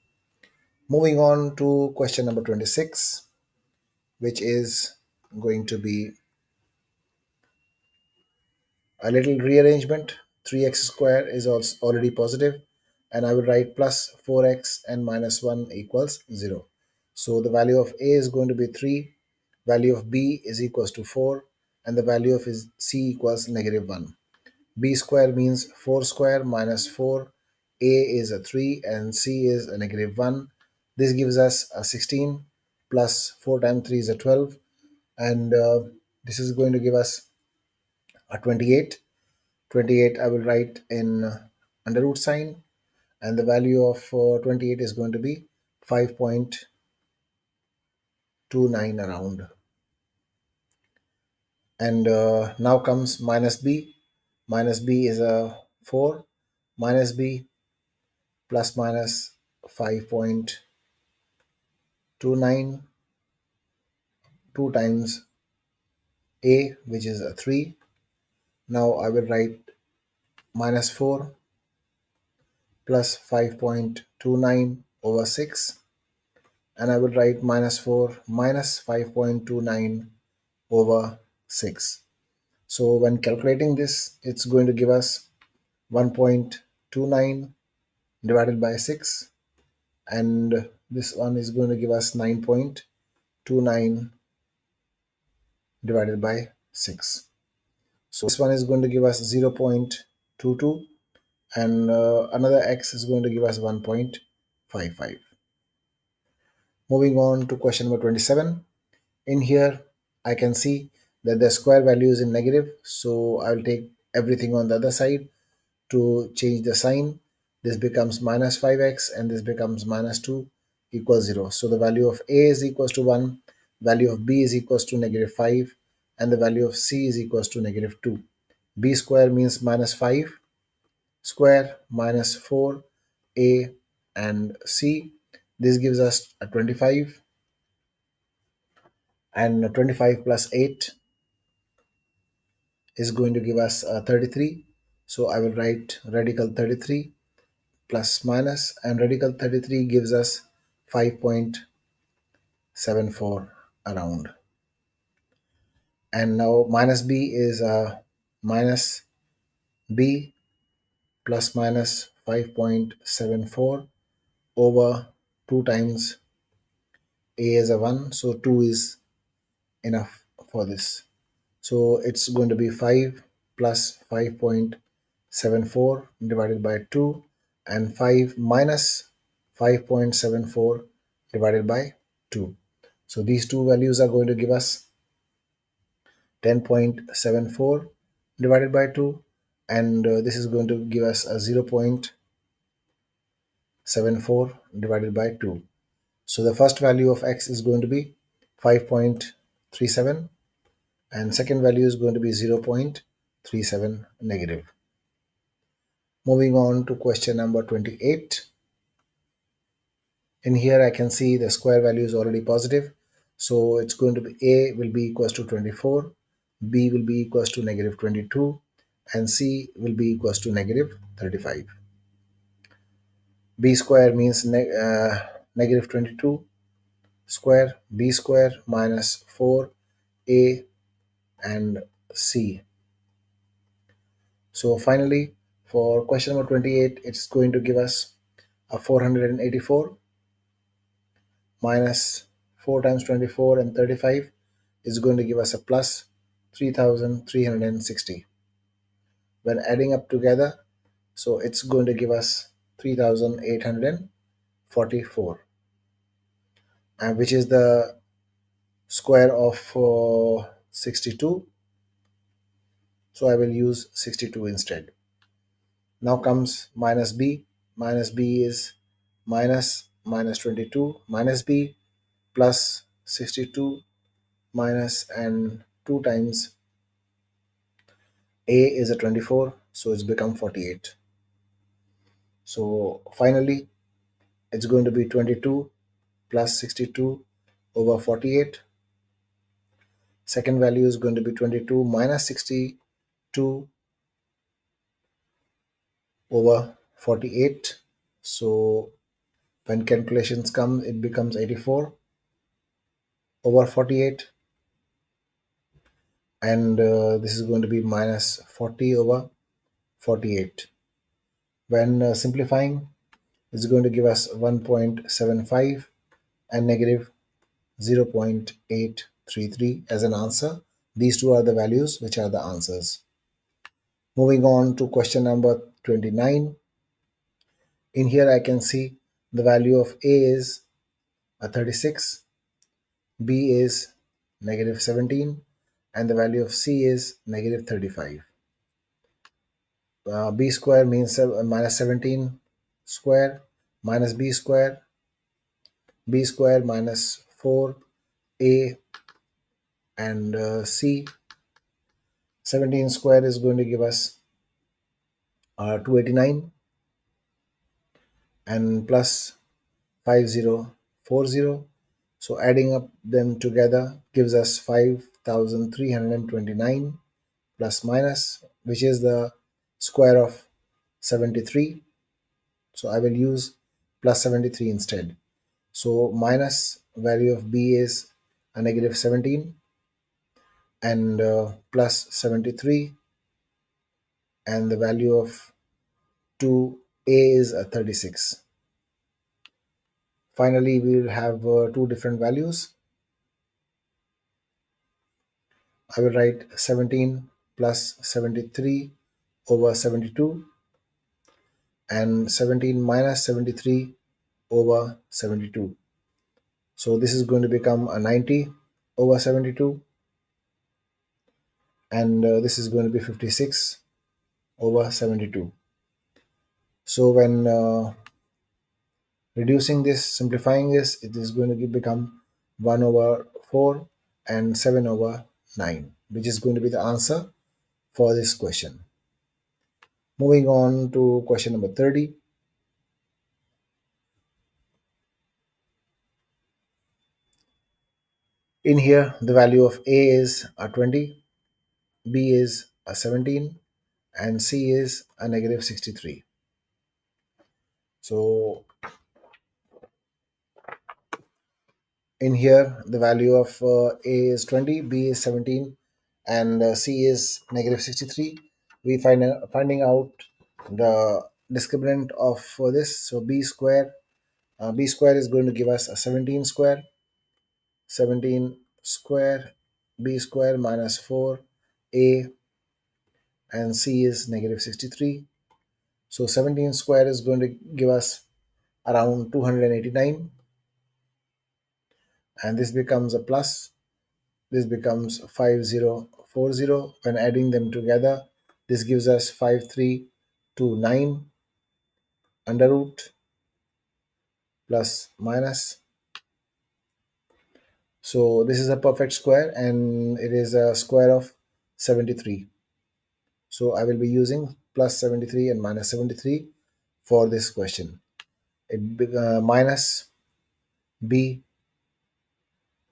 Moving on to question number 26, which is going to be a little rearrangement. 3x square is also already positive, and I will write plus 4x and minus 1 equals 0. So the value of a is going to be 3, value of b is equals to 4, and the value of c equals negative 1. B square means 4 square minus 4, a is a 3, and c is a negative 1. This gives us a 16 plus 4 times 3 is a 12, and this is going to give us a 28. 28 I will write in under root sign, and the value of 28 is going to be 5.29 around. And now comes minus b. Minus b is a 4, minus b plus minus 5.29, 2 times a, which is a 3. Now I will write minus 4 plus 5.29 over 6, and I will write minus 4 minus 5.29 over 6. So when calculating this, it's going to give us 1.29 divided by 6, and this one is going to give us 9.29 divided by 6. So this one is going to give us 0.22, and another x is going to give us 1.55. Moving on to question number 27. In here, I can see that the square value is in negative, so I'll take everything on the other side to change the sign. This becomes minus 5x, and this becomes minus 2 equals 0. So the value of a is equals to 1, value of b is equals to negative 5, and the value of c is equals to negative 2. B square means minus 5 square minus 4a and c. This gives us a 25 and 25 plus 8 is going to give us 33. So I will write radical 33 plus minus, and radical 33 gives us 5.74 around. And now minus b is minus b plus minus 5.74 over 2 times a is a 1, so 2 is enough for this. So it's going to be 5 plus 5.74 divided by 2, and 5 minus 5.74 divided by 2. So these two values are going to give us 10.74 divided by 2, and this is going to give us a 0.74 divided by 2. So the first value of x is going to be 5.37, and second value is going to be 0.37 negative. Moving on to question number 28. In here I can see the square value is already positive. So it's going to be a will be equals to 24, b will be equals to negative 22, and c will be equals to negative 35. B square means negative 22 square, b square minus 4a and c. So finally, for question number 28, it's going to give us a 484 minus 4 times 24 and 35 is going to give us a plus 3360. When adding up together, so it's going to give us 3844, and which is the square of 62. So I will use 62 instead. Now comes minus b. Minus b is minus 22 minus b plus 62 minus, and 2 times a is a 24, so it's become 48. So finally it's going to be 22 plus 62 over 48. Second value is going to be 22 minus 62 over 48. So when calculations come, it becomes 84 over 48, and this is going to be minus 40 over 48. When simplifying, it's going to give us 1.75 and negative 0.833 as an answer. These two are the values which are the answers. Moving on to question number 29. In here I can see the value of a is a 36, b is negative 17, and the value of c is negative 35. B square means minus 17 square minus b square minus 4a and c. 17 square is going to give us 289, and plus 5040. So adding up them together gives us 5329 plus minus, which is the square of 73. So I will use plus 73 instead. So minus value of b is a negative 17, and plus 73, and the value of 2a is a 36. Finally, we will have two different values. I will write 17 plus 73 over 72, and 17 minus 73 over 72. So this is going to become a 90 over 72, and this is going to be 56 over 72. So when reducing this, simplifying this, it is going to become 1 over 4 and 7 over 9, which is going to be the answer for this question. Moving on to question number 30. In here, the value of A is a 20, B is a 17, and C is a negative 63. So in here, the value of A is 20, B is 17, and C is negative 63. We finding out the discriminant of this. So B square is going to give us a 17 square, 17 square, B square minus 4, A, and C is negative 63. So 17 square is going to give us around 289, and this becomes a plus. This becomes 5040. When adding them together, this gives us 5329 under root plus minus. So this is a perfect square and it is a square of 73. So I will be using plus 73 and minus 73 for this question. Minus b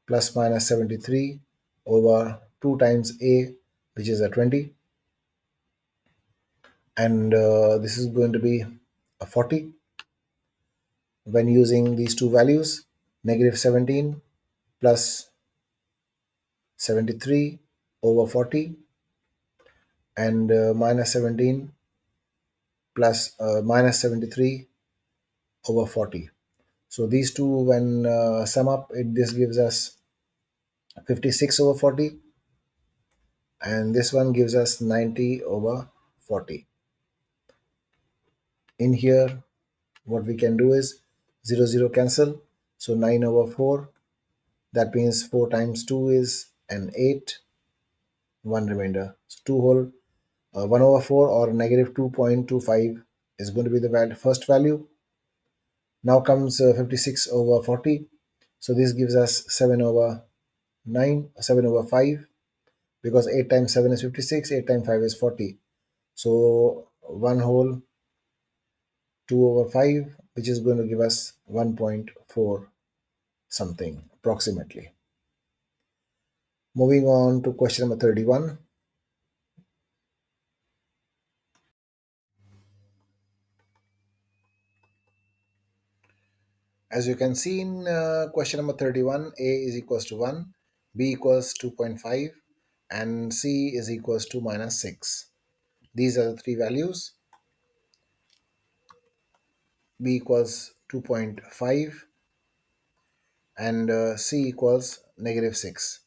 plus minus 73 over 2 times a, which is a 20, and this is going to be a 40. When using these two values, negative 17 plus 73 over 40, and minus 17 plus minus 73 over 40. So these two, when sum up, this gives us 56 over 40, and this one gives us 90 over 40. In here, what we can do is 0 0 cancel, so 9 over 4, that means 4 times 2 is an 8, 1 remainder. So 2 whole 1 over 4 or negative 2.25 is going to be the first value. Now comes 56 over 40, so this gives us 7 over 9, 7 over 5, because 8 times 7 is 56, 8 times 5 is 40. So 1 whole 2 over 5, which is going to give us 1.4 something approximately. Moving on to question number 31. As you can see in question number 31, A is equals to 1, B equals 2.5, and C is equals to minus 6. These are the three values. B equals 2.5 and C equals negative 6.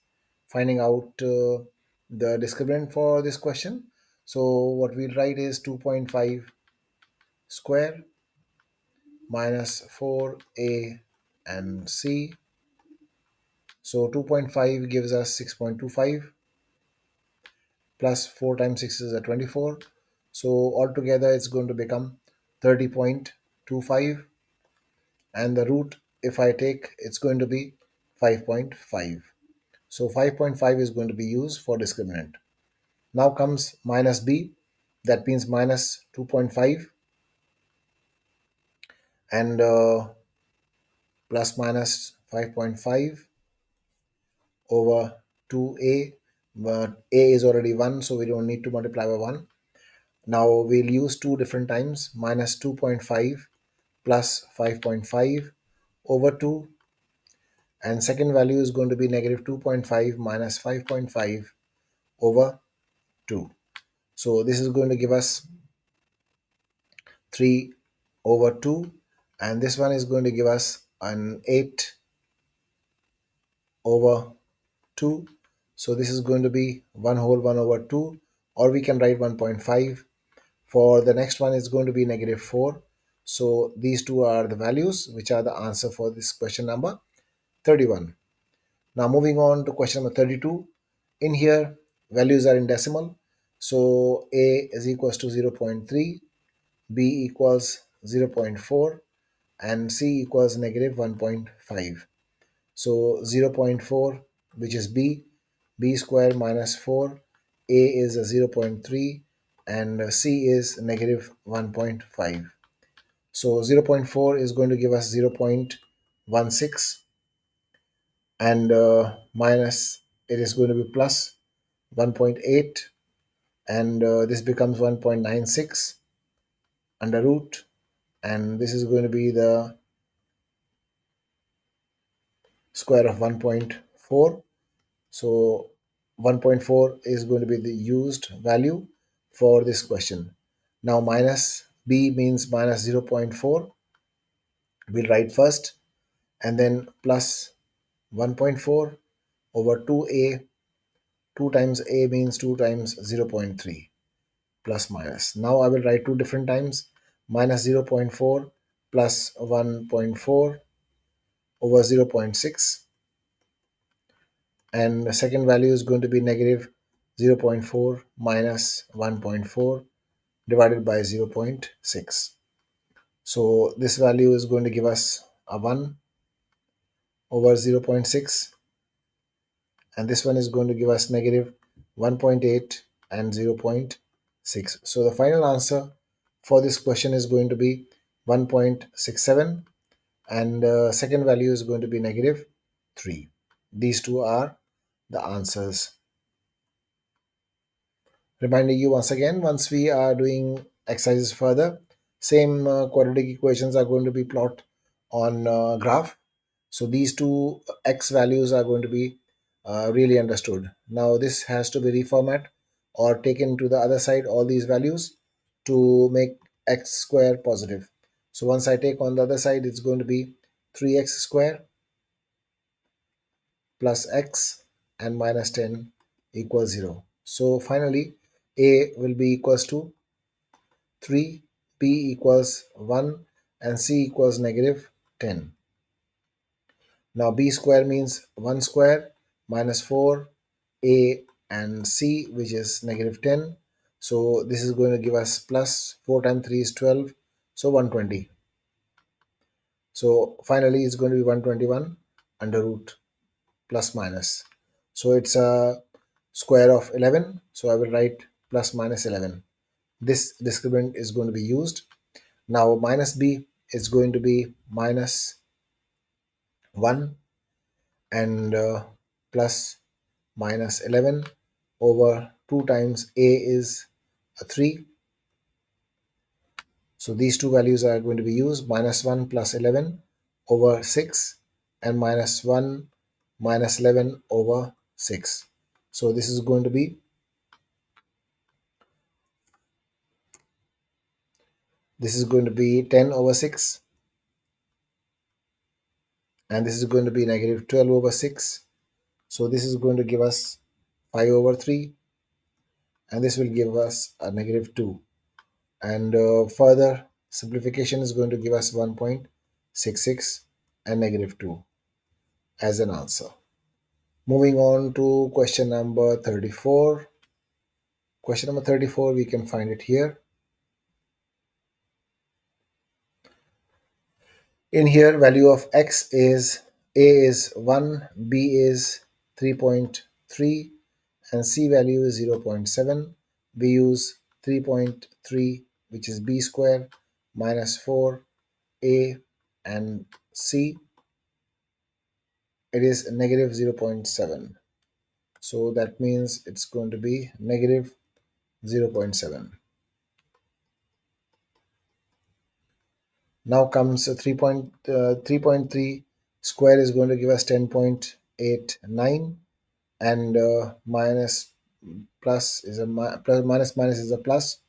Finding out the discriminant for this question. So what we'll write is 2.5 square minus 4A and C. So 2.5 gives us 6.25 plus 4 times 6 is a 24. So altogether it's going to become 30.25, and the root, if I take, it's going to be 5.5. So 5.5 is going to be used for discriminant. Now comes minus b, that means minus 2.5, and plus minus 5.5 over 2a, but a is already 1, so we don't need to multiply by 1. Now we'll use two different times, minus 2.5 plus 5.5 over 2, and second value is going to be negative 2.5 minus 5.5 over 2. So this is going to give us 3 over 2, and this one is going to give us an 8 over 2. So this is going to be 1 whole 1 over 2, or we can write 1.5. For the next one is going to be negative 4. So these two are the values which are the answer for this question number 31. Now moving on to question number 32. In here, values are in decimal. So A is equals to 0.3, B equals 0.4, and C equals negative 1.5. So 0.4, which is b square minus 4, A is a 0.3, and C is negative 1.5. So 0.4 is going to give us 0.16, and minus, it is going to be plus 1.8, and this becomes 1.96 under root, and this is going to be the square of 1.4. So 1.4 is going to be the used value for this question. Now minus b means minus 0.4. We'll write first, and then plus 1.4 over 2a. 2 times a means 2 times 0.3 plus minus. Now I will write two different times, minus 0.4 plus 1.4 over 0.6, and the second value is going to be negative 0.4 minus 1.4 divided by 0.6. So this value is going to give us a 1 over 0.6, and this one is going to give us negative 1.8 and 0.6. So the final answer for this question is going to be 1.67, and second value is going to be negative 3. These two are the answers. Reminding you once again, once we are doing exercises further, same quadratic equations are going to be plot on graph. So these two x values are going to be really understood. Now this has to be reformat or taken to the other side, all these values, to make x square positive. So once I take on the other side, it's going to be 3x square plus x and minus 10 equals 0. So finally, a will be equals to 3, b equals 1, and c equals negative 10. Now b square means 1 square minus 4, a and c, which is negative 10. So this is going to give us plus 4 times 3 is 12, so 120. So finally it's going to be 121 under root plus minus. So it's a square of 11. So I will write plus minus 11. This discriminant is going to be used. Now minus b is going to be minus 1, and plus minus 11 over 2 times a is a 3. So these two values are going to be used, minus 1 plus 11 over 6, and minus 1 minus 11 over 6. So this is going to be, this is going to be 10 over 6, and this is going to be negative 12 over 6. So this is going to give us 5 over 3, and this will give us a negative 2. And further simplification is going to give us 1.66 and negative 2 as an answer. Moving on to question number 34. Question number 34, we can find it here. In here, value of x is, a is 1, b is 3.3, and c value is 0.7. We use 3.3, which is b square, minus 4, a, and c. It is negative 0.7. So that means it's going to be negative 0.7. Now comes 3.3 square is going to give us 10.89, and minus plus is a plus, minus is a plus.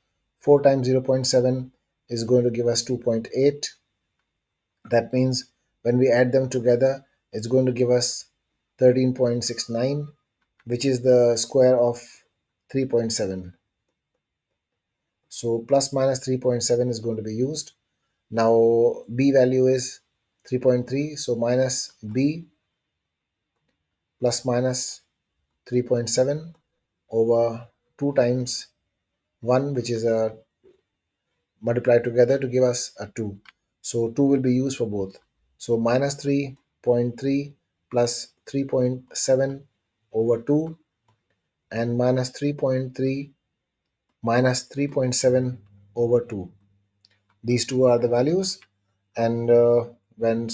4 times 0.7 is going to give us 2.8. That means when we add them together, it's going to give us 13.69, which is the square of 3.7. So plus minus 3.7 is going to be used. Now b value is 3.3, so minus b plus minus 3.7 over 2 times 1, which is a multiplied together to give us a 2. So 2 will be used for both. So minus 3.3 plus 3.7 over 2, and minus 3.3 minus 3.7 over 2. These two are the values, and when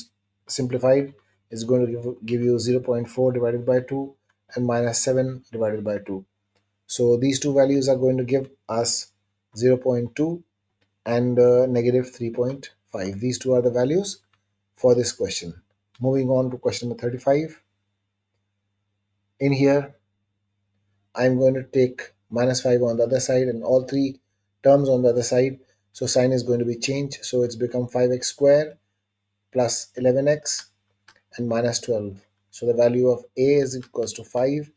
simplified, is going to give you 0.4 divided by 2 and minus 7 divided by 2. So these two values are going to give us 0.2 and negative 3.5. These two are the values for this question. Moving on to question number 35. In here, I'm going to take minus 5 on the other side and all three terms on the other side. So sign is going to be changed. So it's become 5x square plus 11x and minus 12. So the value of A is equals to 5,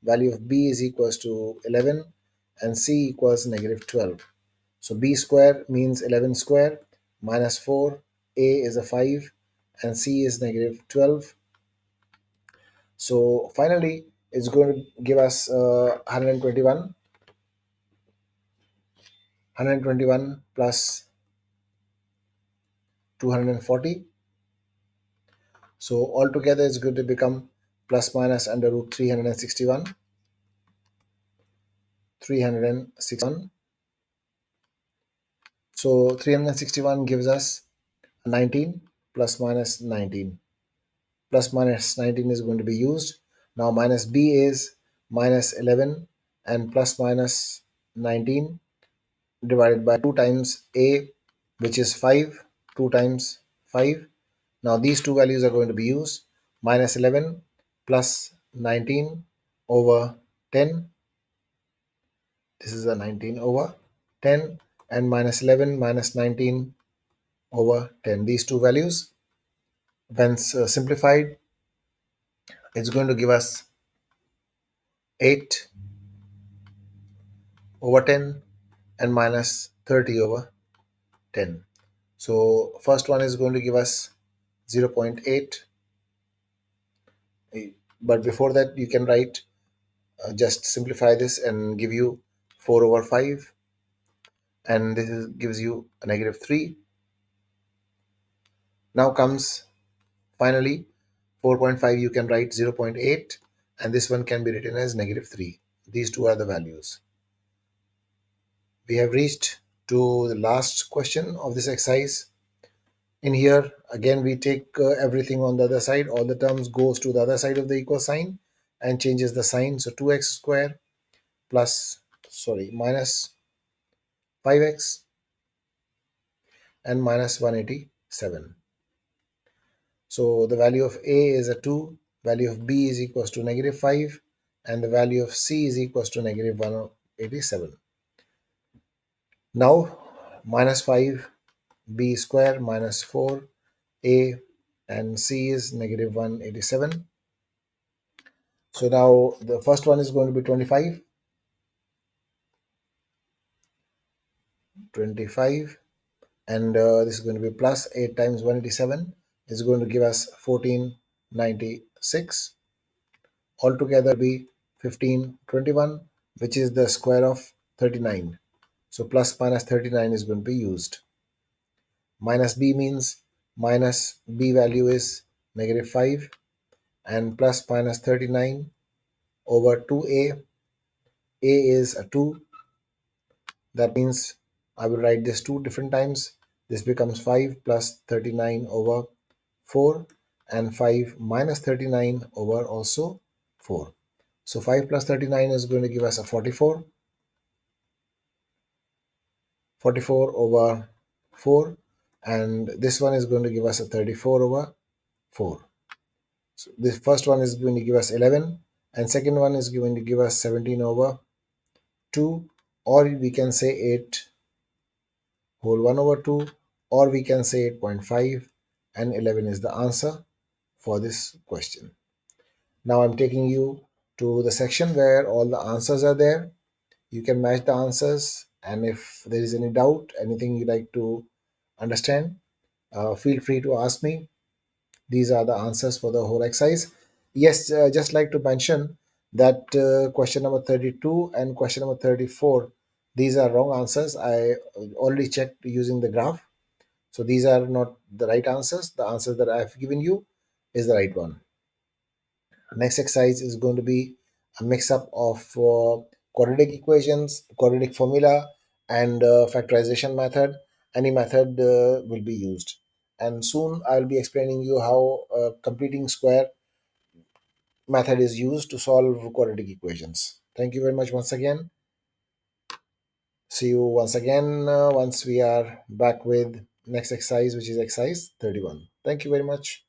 value of B is equals to 11, and C equals negative 12. So B square means 11 square minus 4, A is a 5, and C is negative 12. So finally, it's going to give us 121 plus 240. So altogether, it's going to become plus minus under root 361. 361. So 361 gives us 19 plus minus 19. Plus minus 19 is going to be used. Now minus b is minus 11 and plus minus 19 divided by 2 times a, which is 5, 2 times 5. Now these two values are going to be used. Minus 11 plus 19 over 10. This is a 19 over 10, and minus 11 minus 19 over 10. These two values, when simplified, it's going to give us 8 over 10 and minus 30 over 10. So first one is going to give us 0.8, but before that you can write, just simplify this and give you 4 over 5, and gives you a negative 3. Now comes finally 4.5, you can write 0.8, and this one can be written as negative 3. These two are the values. We have reached to the last question of this exercise. In here, again, we take everything on the other side. All the terms goes to the other side of the equal sign and changes the sign. So 2x square minus 5x and minus 187. So the value of A is a 2, value of B is equals to negative 5, and the value of C is equals to negative 187. Now minus 5, B square minus 4, A and C is negative 187. So now the first one is going to be 25, 25, and this is going to be plus 8 times 187 is going to give us 1496. Altogether be 1521, which is the square of 39. So plus minus 39 is going to be used. Minus b means minus b value is negative 5, and plus minus 39 over 2a. A is a 2. That means I will write this 2 different times. This becomes 5 plus 39 over 4, and 5 minus 39 over also 4. So 5 plus 39 is going to give us a 44. 44 over 4, and this one is going to give us a 34 over 4. So this first one is going to give us 11, and second one is going to give us 17 over 2, or we can say 8 whole 1 over 2, or we can say 8.5, and 11 is the answer for this question. Now I'm taking you to the section where all the answers are there. You can match the answers, and if there is any doubt, anything you like to understand, feel free to ask me. These are the answers for the whole exercise. Yes, just like to mention that question number 32 and question number 34, these are wrong answers. I already checked using the graph. So these are not the right answers. The answer that I've given you is the right one. Next exercise is going to be a mix-up of quadratic equations, quadratic formula, and factorization method. Any method will be used. and soon I'll be explaining you how completing square method is used to solve quadratic equations. Thank you very much once again. See you once again once we are back with next exercise, which is exercise 31. Thank you very much.